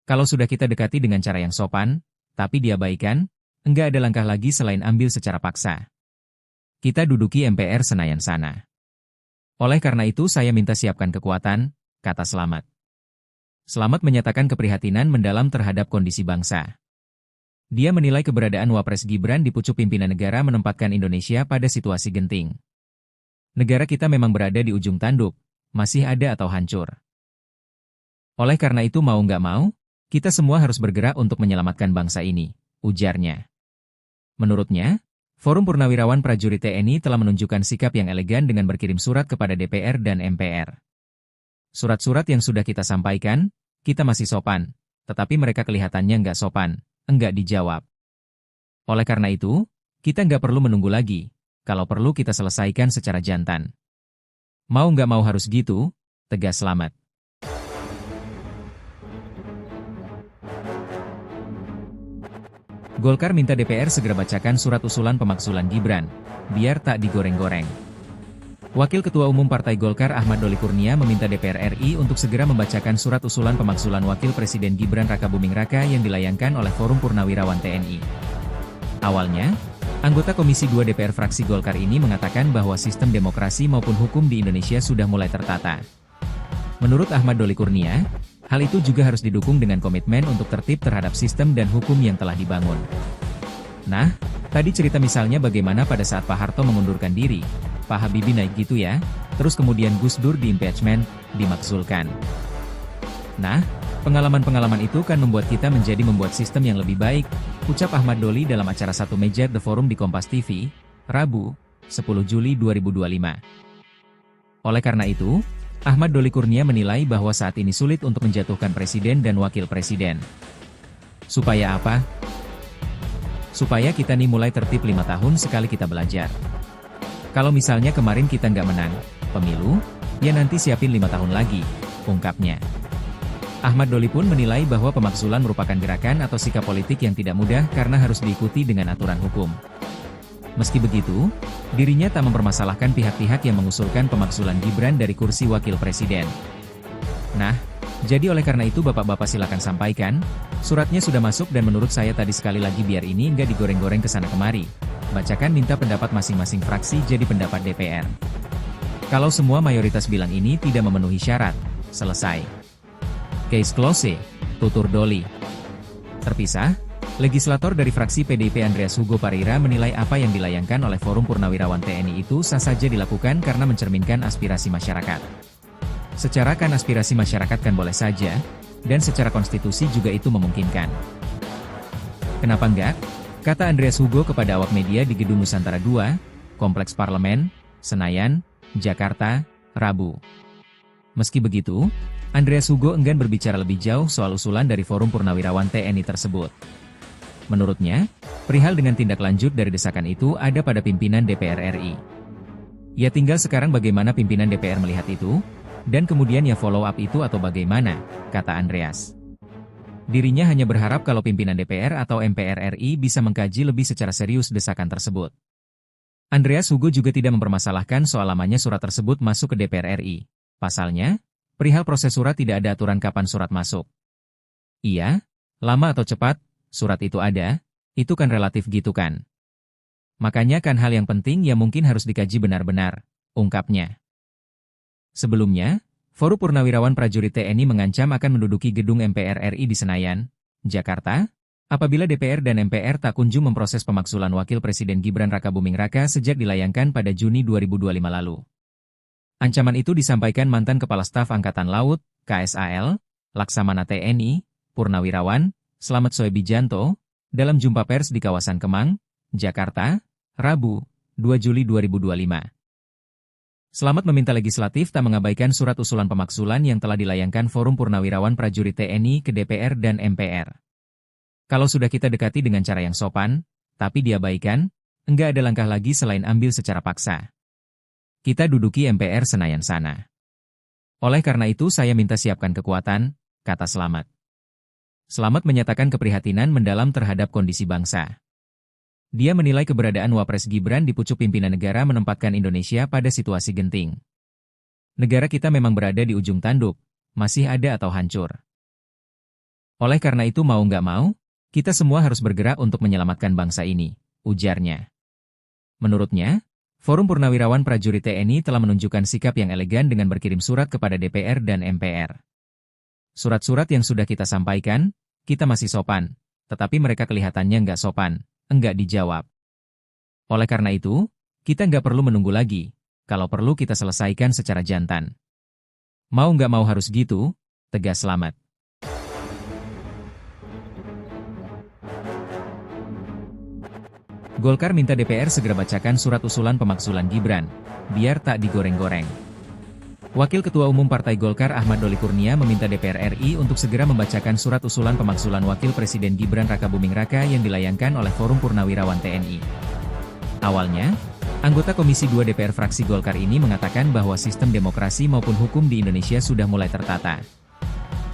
Kalau sudah kita dekati dengan cara yang sopan, tapi diabaikan, enggak ada langkah lagi selain ambil secara paksa. Kita duduki MPR Senayan sana. Oleh karena itu saya minta siapkan kekuatan, kata Slamet. Slamet menyatakan keprihatinan mendalam terhadap kondisi bangsa. Dia menilai keberadaan Wapres Gibran di pucuk pimpinan negara menempatkan Indonesia pada situasi genting. Negara kita memang berada di ujung tanduk, masih ada atau hancur. Oleh karena itu mau nggak mau, kita semua harus bergerak untuk menyelamatkan bangsa ini, ujarnya. Menurutnya, Forum Purnawirawan Prajurit TNI telah menunjukkan sikap yang elegan dengan berkirim surat kepada DPR dan MPR. Surat-surat yang sudah kita sampaikan, kita masih sopan, tetapi mereka kelihatannya nggak sopan, enggak dijawab. Oleh karena itu, kita nggak perlu menunggu lagi, kalau perlu kita selesaikan secara jantan. Mau nggak mau harus gitu, tegas Slamet. Golkar minta DPR segera bacakan surat usulan pemaksulan Gibran, biar tak digoreng-goreng. Wakil Ketua Umum Partai Golkar Ahmad Doli Kurnia meminta DPR RI untuk segera membacakan surat usulan pemaksulan Wakil Presiden Gibran Rakabuming Raka yang dilayangkan oleh Forum Purnawirawan TNI. Awalnya, anggota Komisi 2 DPR fraksi Golkar ini mengatakan bahwa sistem demokrasi maupun hukum di Indonesia sudah mulai tertata. Menurut Ahmad Doli Kurnia, hal itu juga harus didukung dengan komitmen untuk tertib terhadap sistem dan hukum yang telah dibangun. Nah, tadi cerita misalnya bagaimana pada saat Pak Harto mengundurkan diri, Pak Habibie naik gitu ya, terus kemudian Gus Dur di-impeachment, dimaksulkan. Nah, pengalaman-pengalaman itu kan membuat kita menjadi membuat sistem yang lebih baik, ucap Ahmad Doli dalam acara Satu Meja The Forum di Kompas TV, Rabu, 10 Juli 2025. Oleh karena itu, Ahmad Doli Kurnia menilai bahwa saat ini sulit untuk menjatuhkan presiden dan wakil presiden. Supaya apa? Supaya kita nih mulai tertib 5 tahun sekali kita belajar. Kalau misalnya kemarin kita nggak menang pemilu, ya nanti siapin 5 tahun lagi, ungkapnya. Ahmad Doli pun menilai bahwa pemaksulan merupakan gerakan atau sikap politik yang tidak mudah karena harus diikuti dengan aturan hukum. Meski begitu, dirinya tak mempermasalahkan pihak-pihak yang mengusulkan pemaksulan Gibran dari kursi wakil presiden. Nah, jadi oleh karena itu bapak-bapak silakan sampaikan, suratnya sudah masuk dan menurut saya tadi sekali lagi biar ini nggak digoreng-goreng kesana kemari. Bacakan minta pendapat masing-masing fraksi jadi pendapat DPR. Kalau semua mayoritas bilang ini tidak memenuhi syarat, selesai. Case close, tutur Doli. Terpisah, legislator dari fraksi PDIP Andreas Hugo Parira menilai apa yang dilayangkan oleh Forum Purnawirawan TNI itu sah saja dilakukan karena mencerminkan aspirasi masyarakat. Secara kan aspirasi masyarakat kan boleh saja, dan secara konstitusi juga itu memungkinkan. Kenapa enggak? Kata Andreas Hugo kepada awak media di Gedung Nusantara II, Kompleks Parlemen, Senayan, Jakarta, Rabu. Meski begitu, Andreas Hugo enggan berbicara lebih jauh soal usulan dari Forum Purnawirawan TNI tersebut. Menurutnya, perihal dengan tindak lanjut dari desakan itu ada pada pimpinan DPR RI. Ya tinggal sekarang bagaimana pimpinan DPR melihat itu, dan kemudian ya follow up itu atau bagaimana, kata Andreas. Dirinya hanya berharap kalau pimpinan DPR atau MPR RI bisa mengkaji lebih secara serius desakan tersebut. Andreas Hugo juga tidak mempermasalahkan soal lamanya surat tersebut masuk ke DPR RI. Pasalnya, perihal proses surat tidak ada aturan kapan surat masuk. Iya, lama atau cepat, surat itu ada, itu kan relatif gitu kan. Makanya kan hal yang penting ya mungkin harus dikaji benar-benar, ungkapnya. Sebelumnya, Forum Purnawirawan Prajurit TNI mengancam akan menduduki gedung MPR RI di Senayan, Jakarta, apabila DPR dan MPR tak kunjung memproses pemakzulan Wakil Presiden Gibran Rakabuming Raka sejak dilayangkan pada Juni 2025 lalu. Ancaman itu disampaikan mantan Kepala Staf Angkatan Laut, KSAL, Laksamana TNI, Purnawirawan, Slamet Soebijanto, dalam jumpa pers di kawasan Kemang, Jakarta, Rabu, 2 Juli 2025. Slamet meminta legislatif tak mengabaikan surat usulan pemakzulan yang telah dilayangkan Forum Purnawirawan Prajurit TNI ke DPR dan MPR. Kalau sudah kita dekati dengan cara yang sopan, tapi diabaikan, enggak ada langkah lagi selain ambil secara paksa. Kita duduki MPR Senayan sana. Oleh karena itu saya minta siapkan kekuatan, kata Slamet. Slamet menyatakan keprihatinan mendalam terhadap kondisi bangsa. Dia menilai keberadaan Wapres Gibran di pucuk pimpinan negara menempatkan Indonesia pada situasi genting. Negara kita memang berada di ujung tanduk, masih ada atau hancur. Oleh karena itu mau nggak mau, kita semua harus bergerak untuk menyelamatkan bangsa ini, ujarnya. Menurutnya, Forum Purnawirawan Prajurit TNI telah menunjukkan sikap yang elegan dengan berkirim surat kepada DPR dan MPR. Surat-surat yang sudah kita sampaikan, kita masih sopan, tetapi mereka kelihatannya nggak sopan, enggak dijawab. Oleh karena itu, kita nggak perlu menunggu lagi, kalau perlu kita selesaikan secara jantan. Mau nggak mau harus gitu, tegas Slamet. Golkar minta DPR segera bacakan surat usulan pemakzulan Gibran, biar tak digoreng-goreng. Wakil Ketua Umum Partai Golkar Ahmad Doli Kurnia meminta DPR RI untuk segera membacakan surat usulan pemakzulan Wakil Presiden Gibran Rakabuming Raka yang dilayangkan oleh Forum Purnawirawan TNI. Awalnya, anggota Komisi 2 DPR fraksi Golkar ini mengatakan bahwa sistem demokrasi maupun hukum di Indonesia sudah mulai tertata.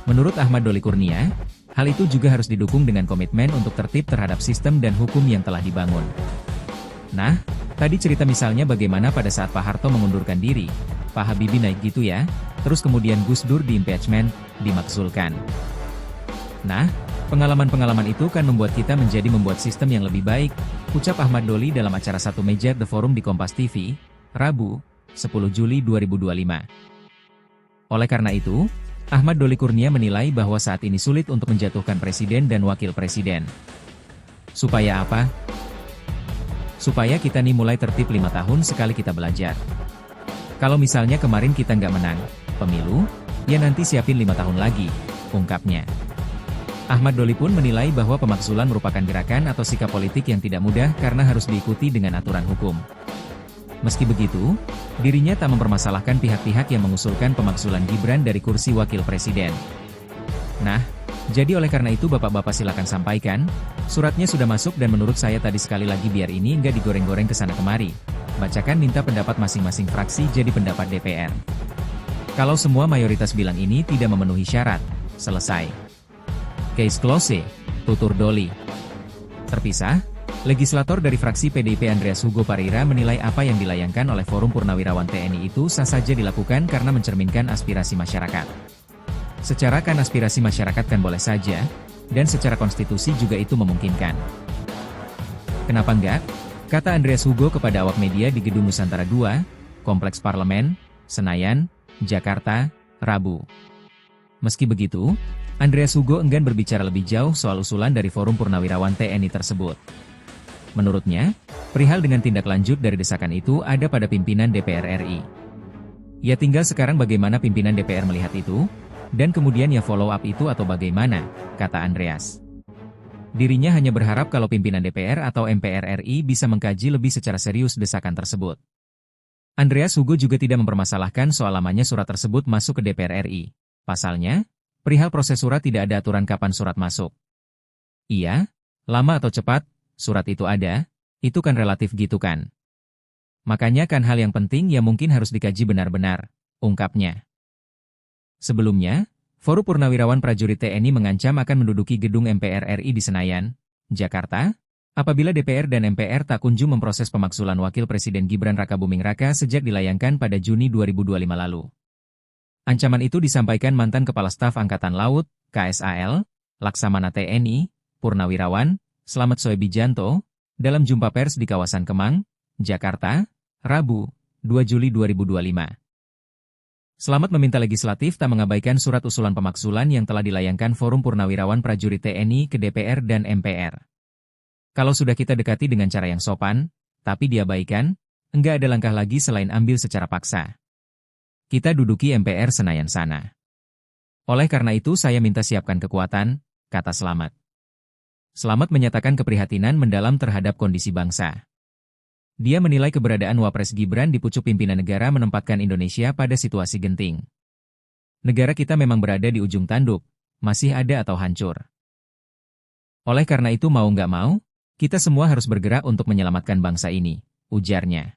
Menurut Ahmad Doli Kurnia, hal itu juga harus didukung dengan komitmen untuk tertib terhadap sistem dan hukum yang telah dibangun. Nah, tadi cerita misalnya bagaimana pada saat Pak Harto mengundurkan diri, Pak Habibie naik gitu ya, terus kemudian Gus Dur di-impeachment, dimakzulkan. Nah, pengalaman-pengalaman itu kan membuat kita menjadi membuat sistem yang lebih baik, ucap Ahmad Doli dalam acara Satu Meja The Forum di Kompas TV, Rabu, 10 Juli 2025. Oleh karena itu, Ahmad Doli Kurnia menilai bahwa saat ini sulit untuk menjatuhkan presiden dan wakil presiden. Supaya apa? Supaya kita nih mulai tertib 5 tahun sekali kita belajar. Kalau misalnya kemarin kita nggak menang pemilu, ya nanti siapin 5 tahun lagi, ungkapnya. Ahmad Doli pun menilai bahwa pemakzulan merupakan gerakan atau sikap politik yang tidak mudah karena harus diikuti dengan aturan hukum. Meski begitu, dirinya tak mempermasalahkan pihak-pihak yang mengusulkan pemakzulan Gibran dari kursi wakil presiden. Nah, jadi oleh karena itu bapak-bapak silakan sampaikan, suratnya sudah masuk dan menurut saya tadi sekali lagi biar ini nggak digoreng-goreng kesana kemari. Bacakan minta pendapat masing-masing fraksi jadi pendapat DPR. Kalau semua mayoritas bilang ini tidak memenuhi syarat, selesai. Case close, tutur Doli. Terpisah, legislator dari fraksi PDIP Andreas Hugo Parira menilai apa yang dilayangkan oleh Forum Purnawirawan TNI itu sah saja dilakukan karena mencerminkan aspirasi masyarakat. Secara kan aspirasi masyarakat kan boleh saja, dan secara konstitusi juga itu memungkinkan. Kenapa enggak? Kata Andreas Hugo kepada awak media di Gedung Nusantara II, Kompleks Parlemen, Senayan, Jakarta, Rabu. Meski begitu, Andreas Hugo enggan berbicara lebih jauh soal usulan dari Forum Purnawirawan TNI tersebut. Menurutnya, perihal dengan tindak lanjut dari desakan itu ada pada pimpinan DPR RI. Ya tinggal sekarang bagaimana pimpinan DPR melihat itu, dan kemudian ya follow up itu atau bagaimana, kata Andreas. Dirinya hanya berharap kalau pimpinan DPR atau MPR RI bisa mengkaji lebih secara serius desakan tersebut. Andreas Hugo juga tidak mempermasalahkan soal lamanya surat tersebut masuk ke DPR RI. Pasalnya, perihal proses surat tidak ada aturan kapan surat masuk. Iya, lama atau cepat, surat itu ada, itu kan relatif gitu kan. Makanya kan hal yang penting ya mungkin harus dikaji benar-benar, ungkapnya. Sebelumnya, Forum Purnawirawan Prajurit TNI mengancam akan menduduki gedung MPR RI di Senayan, Jakarta, Apabila DPR dan MPR tak kunjung memproses pemakzulan Wakil Presiden Gibran Rakabuming Raka sejak dilayangkan pada Juni 2025 lalu. Ancaman itu disampaikan mantan Kepala Staf Angkatan Laut, KSAL, Laksamana TNI, Purnawirawan, Slamet Soebijanto, dalam jumpa pers di kawasan Kemang, Jakarta, Rabu, 2 Juli 2025. Slamet meminta legislatif tak mengabaikan surat usulan pemakzulan yang telah dilayangkan Forum Purnawirawan Prajurit TNI ke DPR dan MPR. Kalau sudah kita dekati dengan cara yang sopan, tapi diabaikan, enggak ada langkah lagi selain ambil secara paksa. Kita duduki MPR Senayan sana. Oleh karena itu saya minta siapkan kekuatan, kata Slamet. Slamet menyatakan keprihatinan mendalam terhadap kondisi bangsa. Dia menilai keberadaan Wapres Gibran di pucuk pimpinan negara menempatkan Indonesia pada situasi genting. Negara kita memang berada di ujung tanduk, masih ada atau hancur. Oleh karena itu mau nggak mau, kita semua harus bergerak untuk menyelamatkan bangsa ini, ujarnya.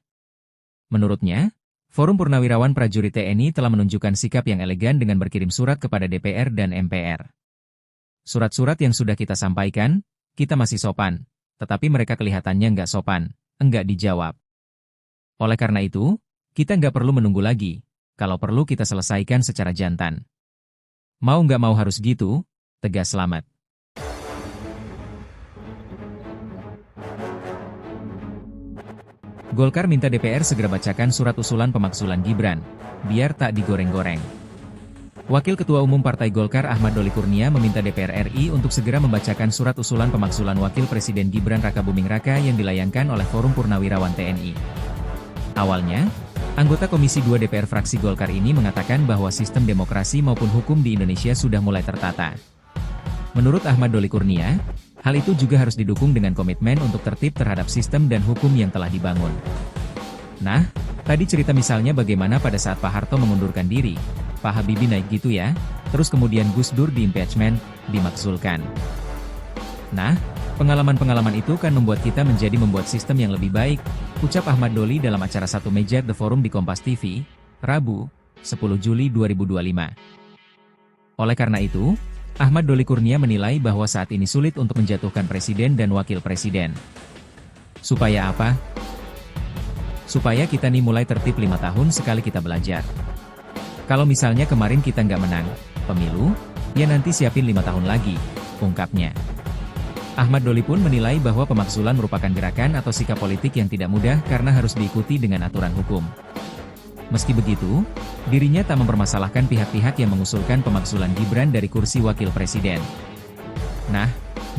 Menurutnya, Forum Purnawirawan Prajurit TNI telah menunjukkan sikap yang elegan dengan berkirim surat kepada DPR dan MPR. Surat-surat yang sudah kita sampaikan, kita masih sopan, tetapi mereka kelihatannya nggak sopan, enggak dijawab. Oleh karena itu, kita nggak perlu menunggu lagi, kalau perlu kita selesaikan secara jantan. Mau nggak mau harus gitu, tegas Slamet. Golkar minta DPR segera bacakan surat usulan pemakzulan Gibran, biar tak digoreng-goreng. Wakil Ketua Umum Partai Golkar Ahmad Doli Kurnia meminta DPR RI untuk segera membacakan surat usulan pemakzulan Wakil Presiden Gibran Rakabuming Raka yang dilayangkan oleh Forum Purnawirawan TNI. Awalnya, anggota Komisi 2 DPR fraksi Golkar ini mengatakan bahwa sistem demokrasi maupun hukum di Indonesia sudah mulai tertata. Menurut Ahmad Doli Kurnia, hal itu juga harus didukung dengan komitmen untuk tertib terhadap sistem dan hukum yang telah dibangun. Nah, tadi cerita misalnya bagaimana pada saat Pak Harto mengundurkan diri, Pak Habibie naik gitu ya, terus kemudian Gus Dur di-impeachment, dimakzulkan. Nah, pengalaman-pengalaman itu kan membuat kita menjadi membuat sistem yang lebih baik, ucap Ahmad Doli dalam acara Satu Meja The Forum di Kompas TV, Rabu, 10 Juli 2025. Oleh karena itu, Ahmad Doli Kurnia menilai bahwa saat ini sulit untuk menjatuhkan presiden dan wakil presiden. Supaya apa? Supaya kita nih mulai tertib 5 tahun sekali kita belajar. Kalau misalnya kemarin kita nggak menang pemilu, ya nanti siapin 5 tahun lagi, ungkapnya. Ahmad Doli pun menilai bahwa pemakzulan merupakan gerakan atau sikap politik yang tidak mudah karena harus diikuti dengan aturan hukum. Meski begitu, dirinya tak mempermasalahkan pihak-pihak yang mengusulkan pemakzulan Gibran dari kursi wakil presiden. Nah,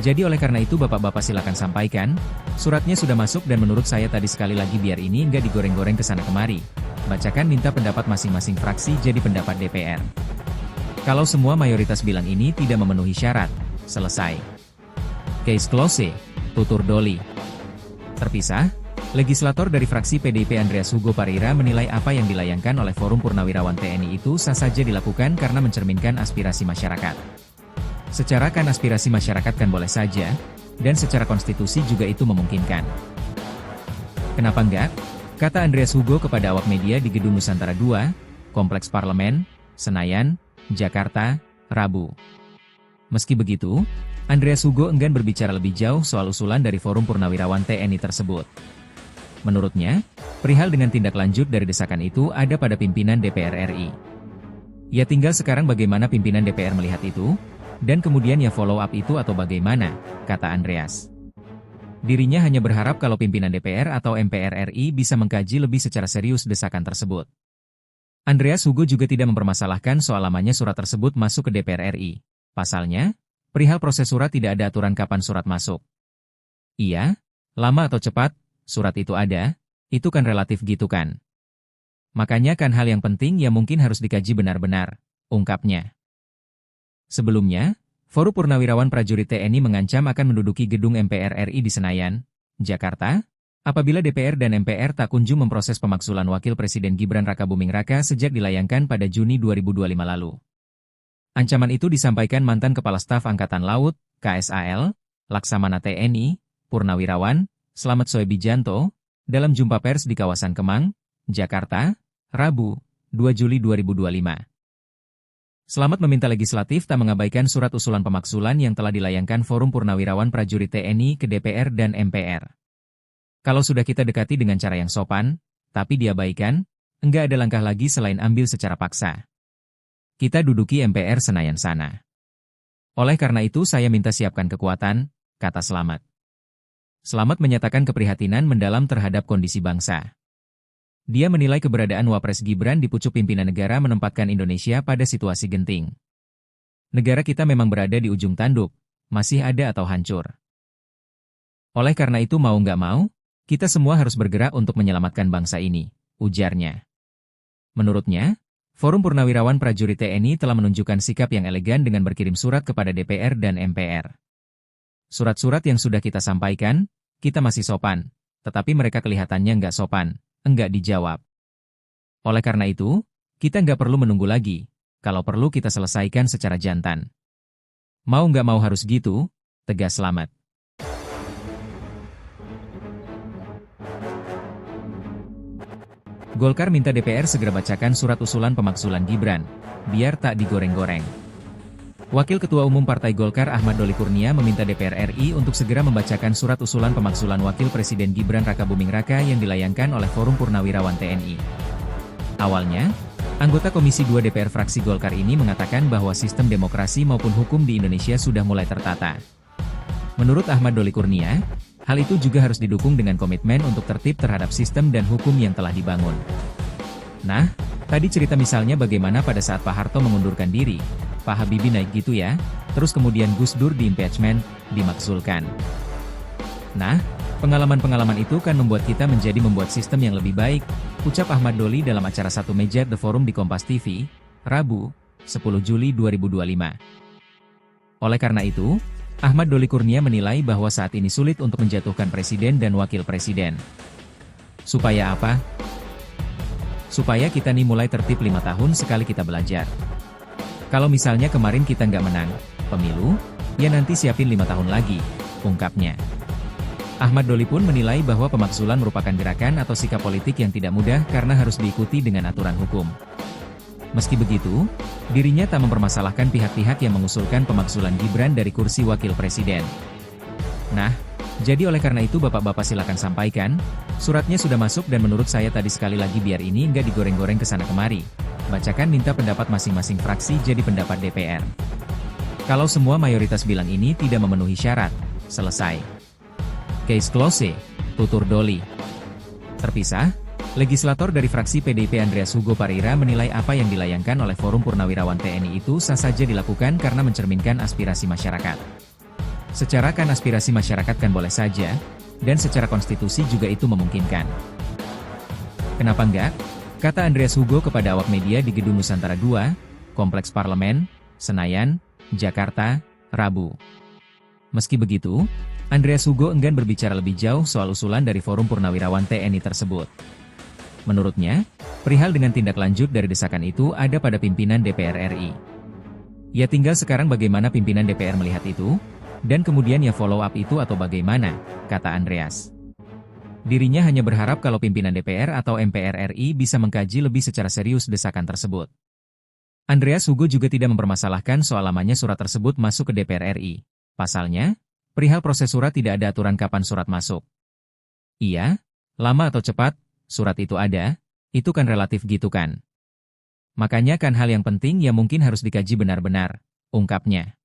jadi oleh karena itu bapak-bapak silakan sampaikan, suratnya sudah masuk dan menurut saya tadi sekali lagi biar ini nggak digoreng-goreng kesana kemari. Bacakan minta pendapat masing-masing fraksi jadi pendapat DPR. Kalau semua mayoritas bilang ini tidak memenuhi syarat, selesai. Case close, tutur Doli. Terpisah, legislator dari fraksi PDIP Andreas Hugo Parira menilai apa yang dilayangkan oleh Forum Purnawirawan TNI itu sah saja dilakukan karena mencerminkan aspirasi masyarakat. Secara kan aspirasi masyarakat kan boleh saja, dan secara konstitusi juga itu memungkinkan. Kenapa enggak? Kata Andreas Hugo kepada awak media di Gedung Nusantara II, Kompleks Parlemen, Senayan, Jakarta, Rabu. Meski begitu, Andreas Hugo enggan berbicara lebih jauh soal usulan dari Forum Purnawirawan TNI tersebut. Menurutnya, perihal dengan tindak lanjut dari desakan itu ada pada pimpinan DPR RI. Ya tinggal sekarang bagaimana pimpinan DPR melihat itu, dan kemudian ya follow up itu atau bagaimana, kata Andreas. Dirinya hanya berharap kalau pimpinan DPR atau MPR RI bisa mengkaji lebih secara serius desakan tersebut. Andreas Hugo juga tidak mempermasalahkan soal lamanya surat tersebut masuk ke DPR RI. Pasalnya, perihal proses surat tidak ada aturan kapan surat masuk. Iya, lama atau cepat, surat itu ada, itu kan relatif gitu kan. Makanya kan hal yang penting ya mungkin harus dikaji benar-benar, ungkapnya. Sebelumnya, Forum Purnawirawan Prajurit TNI mengancam akan menduduki gedung MPR RI di Senayan, Jakarta, apabila DPR dan MPR tak kunjung memproses pemakzulan Wakil Presiden Gibran Rakabuming Raka sejak dilayangkan pada Juni 2025 lalu. Ancaman itu disampaikan mantan Kepala Staf Angkatan Laut, KSAL, Laksamana TNI, Purnawirawan, Slamet Soebijanto, dalam jumpa pers di kawasan Kemang, Jakarta, Rabu, 2 Juli 2025. Selamat meminta legislatif tak mengabaikan surat usulan pemaksulan yang telah dilayangkan Forum Purnawirawan Prajurit TNI ke DPR dan MPR. Kalau sudah kita dekati dengan cara yang sopan, tapi diabaikan, enggak ada langkah lagi selain ambil secara paksa. Kita duduki MPR Senayan sana. Oleh karena itu saya minta siapkan kekuatan, kata Slamet. Slamet menyatakan keprihatinan mendalam terhadap kondisi bangsa. Dia menilai keberadaan Wapres Gibran di pucuk pimpinan negara menempatkan Indonesia pada situasi genting. Negara kita memang berada di ujung tanduk, masih ada atau hancur. Oleh karena itu mau nggak mau, kita semua harus bergerak untuk menyelamatkan bangsa ini, ujarnya. Menurutnya, Forum Purnawirawan Prajurit TNI telah menunjukkan sikap yang elegan dengan berkirim surat kepada DPR dan MPR. Surat-surat yang sudah kita sampaikan, kita masih sopan, tetapi mereka kelihatannya nggak sopan, enggak dijawab. Oleh karena itu, kita nggak perlu menunggu lagi, kalau perlu kita selesaikan secara jantan. Mau nggak mau harus gitu, tegas Slamet. Golkar minta DPR segera bacakan surat usulan pemaksulan Gibran, biar tak digoreng-goreng. Wakil Ketua Umum Partai Golkar Ahmad Doli Kurnia meminta DPR RI untuk segera membacakan surat usulan pemaksulan Wakil Presiden Gibran Rakabuming Raka yang dilayangkan oleh Forum Purnawirawan TNI. Awalnya, anggota Komisi 2 DPR fraksi Golkar ini mengatakan bahwa sistem demokrasi maupun hukum di Indonesia sudah mulai tertata. Menurut Ahmad Doli Kurnia, hal itu juga harus didukung dengan komitmen untuk tertib terhadap sistem dan hukum yang telah dibangun. Nah, tadi cerita misalnya bagaimana pada saat Pak Harto mengundurkan diri, Pak Habibie naik gitu ya, terus kemudian Gus Dur di-impeachment, dimakzulkan. Nah, pengalaman-pengalaman itu kan membuat kita menjadi membuat sistem yang lebih baik, ucap Ahmad Doli dalam acara Satu Meja The Forum di Kompas TV, Rabu, 10 Juli 2025. Oleh karena itu, Ahmad Doli Kurnia menilai bahwa saat ini sulit untuk menjatuhkan presiden dan wakil presiden. Supaya apa? Supaya kita nih mulai tertib 5 tahun sekali kita belajar. Kalau misalnya kemarin kita nggak menang pemilu, ya nanti siapin 5 tahun lagi, ungkapnya. Ahmad Doli pun menilai bahwa pemaksulan merupakan gerakan atau sikap politik yang tidak mudah karena harus diikuti dengan aturan hukum. Meski begitu, dirinya tak mempermasalahkan pihak-pihak yang mengusulkan pemaksulan Gibran dari kursi wakil presiden. Nah, jadi oleh karena itu bapak-bapak silakan sampaikan, suratnya sudah masuk dan menurut saya tadi sekali lagi biar ini nggak digoreng-goreng kesana kemari. Bacakan minta pendapat masing-masing fraksi jadi pendapat DPR. Kalau semua mayoritas bilang ini tidak memenuhi syarat, selesai. Case close, tutur Doli. Terpisah, legislator dari fraksi PDIP Andreas Hugo Parira menilai apa yang dilayangkan oleh Forum Purnawirawan TNI itu sah saja dilakukan karena mencerminkan aspirasi masyarakat. Secara kan aspirasi masyarakat kan boleh saja, dan secara konstitusi juga itu memungkinkan. Kenapa enggak? Kata Andreas Hugo kepada awak media di Gedung Nusantara II, Kompleks Parlemen, Senayan, Jakarta, Rabu. Meski begitu, Andreas Hugo enggan berbicara lebih jauh soal usulan dari Forum Purnawirawan TNI tersebut. Menurutnya, perihal dengan tindak lanjut dari desakan itu ada pada pimpinan DPR RI. Ya tinggal sekarang bagaimana pimpinan DPR melihat itu, dan kemudian ya follow up itu atau bagaimana, kata Andreas. Dirinya hanya berharap kalau pimpinan DPR atau MPR RI bisa mengkaji lebih secara serius desakan tersebut. Andreas Hugo juga tidak mempermasalahkan soal lamanya surat tersebut masuk ke DPR RI. Pasalnya, perihal proses surat tidak ada aturan kapan surat masuk. Iya, lama atau cepat, surat itu ada, itu kan relatif gitu kan. Makanya kan hal yang penting ya mungkin harus dikaji benar-benar, ungkapnya.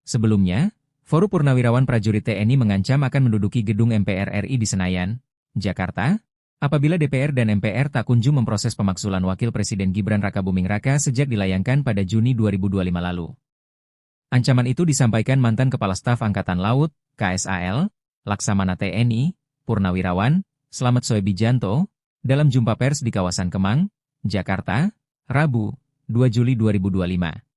Sebelumnya, Forum Purnawirawan Prajurit TNI mengancam akan menduduki gedung MPR RI di Senayan, Jakarta, apabila DPR dan MPR tak kunjung memproses pemaksulan Wakil Presiden Gibran Rakabuming Raka sejak dilayangkan pada Juni 2025 lalu. Ancaman itu disampaikan mantan Kepala Staf Angkatan Laut, KSAL, Laksamana TNI, Purnawirawan, Slamet Soebijanto, dalam jumpa pers di kawasan Kemang, Jakarta, Rabu, 2 Juli 2025.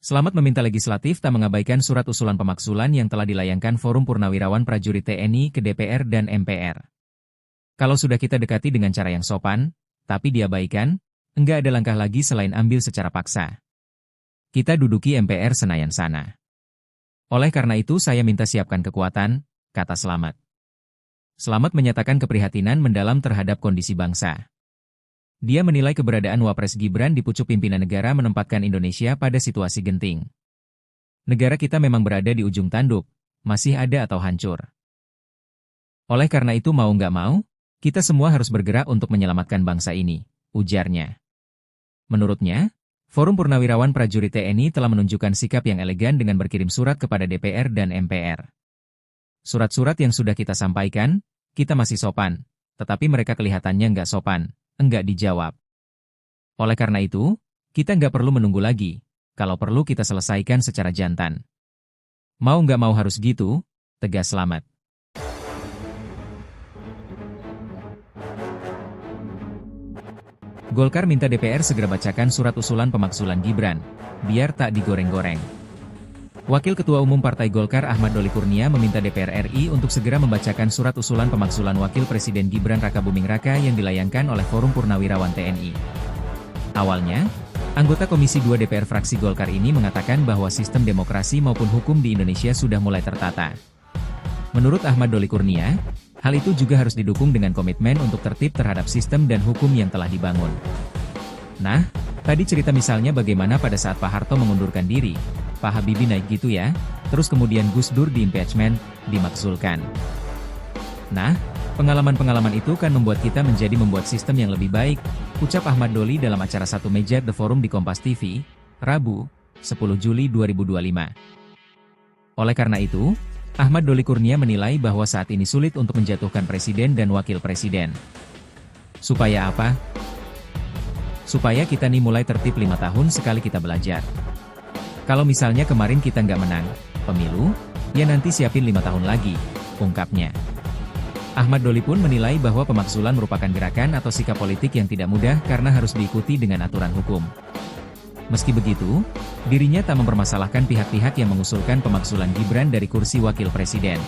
Slamet meminta legislatif tak mengabaikan surat usulan pemaksulan yang telah dilayangkan Forum Purnawirawan Prajurit TNI ke DPR dan MPR. Kalau sudah kita dekati dengan cara yang sopan, tapi diabaikan, enggak ada langkah lagi selain ambil secara paksa. Kita duduki MPR Senayan sana. Oleh karena itu saya minta siapkan kekuatan, kata Slamet. Slamet menyatakan keprihatinan mendalam terhadap kondisi bangsa. Dia menilai keberadaan Wapres Gibran di pucuk pimpinan negara menempatkan Indonesia pada situasi genting. Negara kita memang berada di ujung tanduk, masih ada atau hancur. Oleh karena itu mau nggak mau, kita semua harus bergerak untuk menyelamatkan bangsa ini, ujarnya. Menurutnya, Forum Purnawirawan Prajurit TNI telah menunjukkan sikap yang elegan dengan berkirim surat kepada DPR dan MPR. Surat-surat yang sudah kita sampaikan, kita masih sopan, tetapi mereka kelihatannya nggak sopan, enggak dijawab. Oleh karena itu, kita nggak perlu menunggu lagi, kalau perlu kita selesaikan secara jantan. Mau nggak mau harus gitu, tegas Slamet. Golkar minta DPR segera bacakan surat usulan pemakzulan Gibran, biar tak digoreng-goreng. Wakil Ketua Umum Partai Golkar Ahmad Doli Kurnia meminta DPR RI untuk segera membacakan surat usulan pemakzulan Wakil Presiden Gibran Rakabuming Raka yang dilayangkan oleh Forum Purnawirawan TNI. Awalnya, anggota Komisi 2 DPR fraksi Golkar ini mengatakan bahwa sistem demokrasi maupun hukum di Indonesia sudah mulai tertata. Menurut Ahmad Doli Kurnia, hal itu juga harus didukung dengan komitmen untuk tertib terhadap sistem dan hukum yang telah dibangun. Nah, tadi cerita misalnya bagaimana pada saat Pak Harto mengundurkan diri, Pak Habibie naik gitu ya, terus kemudian Gus Dur di-impeachment, dimakzulkan. Nah, pengalaman-pengalaman itu kan membuat kita menjadi membuat sistem yang lebih baik, ucap Ahmad Doli dalam acara Satu Meja The Forum di Kompas TV, Rabu, 10 Juli 2025. Oleh karena itu, Ahmad Doli Kurnia menilai bahwa saat ini sulit untuk menjatuhkan presiden dan wakil presiden. Supaya apa? Supaya kita nih mulai tertib 5 tahun sekali kita belajar. Kalau misalnya kemarin kita nggak menang pemilu, ya nanti siapin 5 tahun lagi, ungkapnya. Ahmad Doli pun menilai bahwa pemakzulan merupakan gerakan atau sikap politik yang tidak mudah karena harus diikuti dengan aturan hukum. Meski begitu, dirinya tak mempermasalahkan pihak-pihak yang mengusulkan pemakzulan Gibran dari kursi wakil presiden.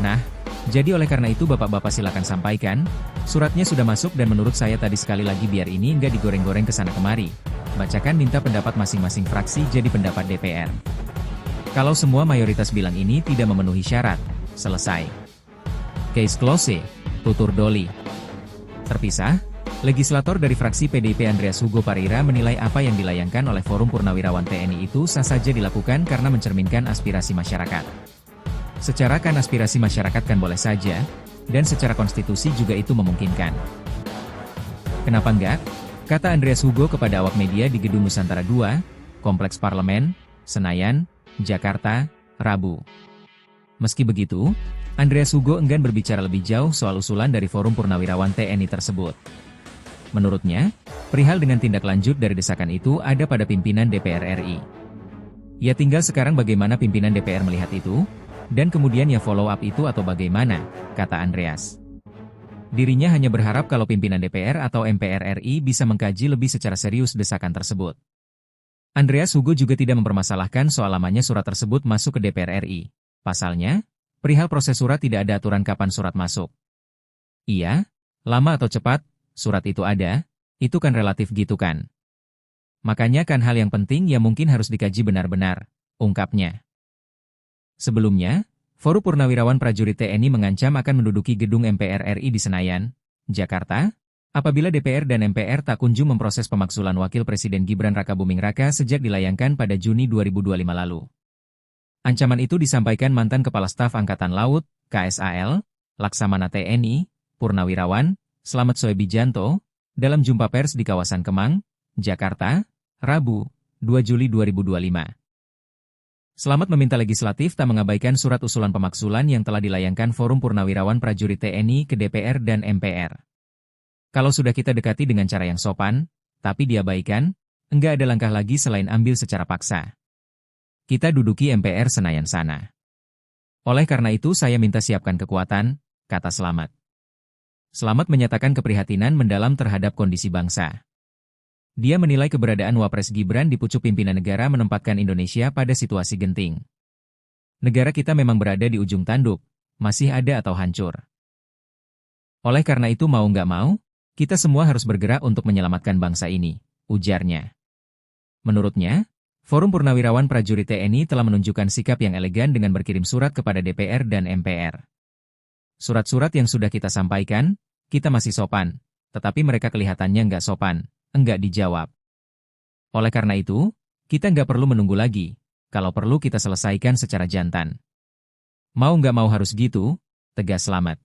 Nah, jadi oleh karena itu bapak-bapak silakan sampaikan, suratnya sudah masuk dan menurut saya tadi sekali lagi biar ini nggak digoreng-goreng kesana kemari. Bacakan minta pendapat masing-masing fraksi jadi pendapat DPR. Kalau semua mayoritas bilang ini tidak memenuhi syarat, selesai. Case close, tutur Doli. Terpisah, legislator dari fraksi PDIP Andreas Hugo Parira menilai apa yang dilayangkan oleh Forum Purnawirawan TNI itu sah saja dilakukan karena mencerminkan aspirasi masyarakat. Secara kan aspirasi masyarakat kan boleh saja, dan secara konstitusi juga itu memungkinkan. Kenapa enggak? Kata Andreas Hugo kepada awak media di Gedung Nusantara II, Kompleks Parlemen, Senayan, Jakarta, Rabu. Meski begitu, Andreas Hugo enggan berbicara lebih jauh soal usulan dari Forum Purnawirawan TNI tersebut. Menurutnya, perihal dengan tindak lanjut dari desakan itu ada pada pimpinan DPR RI. Ya tinggal sekarang bagaimana pimpinan DPR melihat itu, dan kemudian ya follow up itu atau bagaimana, kata Andreas. Dirinya hanya berharap kalau pimpinan DPR atau MPR RI bisa mengkaji lebih secara serius desakan tersebut. Andreas Hugo juga tidak mempermasalahkan soal lamanya surat tersebut masuk ke DPR RI. Pasalnya, perihal proses surat tidak ada aturan kapan surat masuk. Iya, lama atau cepat, surat itu ada, itu kan relatif gitu kan. Makanya kan hal yang penting ya mungkin harus dikaji benar-benar, ungkapnya. Sebelumnya, Forum Purnawirawan Prajurit TNI mengancam akan menduduki gedung MPR RI di Senayan, Jakarta, apabila DPR dan MPR tak kunjung memproses pemakzulan Wakil Presiden Gibran Rakabuming Raka sejak dilayangkan pada Juni 2025 lalu. Ancaman itu disampaikan mantan Kepala Staf Angkatan Laut, KSAL, Laksamana TNI, Purnawirawan, Slamet Soebijanto, dalam jumpa pers di kawasan Kemang, Jakarta, Rabu, 2 Juli 2025. Slamet meminta legislatif tak mengabaikan surat usulan pemakzulan yang telah dilayangkan Forum Purnawirawan Prajurit TNI ke DPR dan MPR. Kalau sudah kita dekati dengan cara yang sopan, tapi diabaikan, enggak ada langkah lagi selain ambil secara paksa. Kita duduki MPR Senayan sana. Oleh karena itu saya minta siapkan kekuatan, kata Slamet. Slamet menyatakan keprihatinan mendalam terhadap kondisi bangsa. Dia menilai keberadaan Wapres Gibran di pucuk pimpinan negara menempatkan Indonesia pada situasi genting. Negara kita memang berada di ujung tanduk, masih ada atau hancur. Oleh karena itu mau nggak mau, kita semua harus bergerak untuk menyelamatkan bangsa ini, ujarnya. Menurutnya, Forum Purnawirawan Prajurit TNI telah menunjukkan sikap yang elegan dengan berkirim surat kepada DPR dan MPR. Surat-surat yang sudah kita sampaikan, kita masih sopan, tetapi mereka kelihatannya nggak sopan, enggak dijawab. Oleh karena itu, kita nggak perlu menunggu lagi. Kalau perlu kita selesaikan secara jantan. Mau nggak mau harus gitu, tegas Slamet.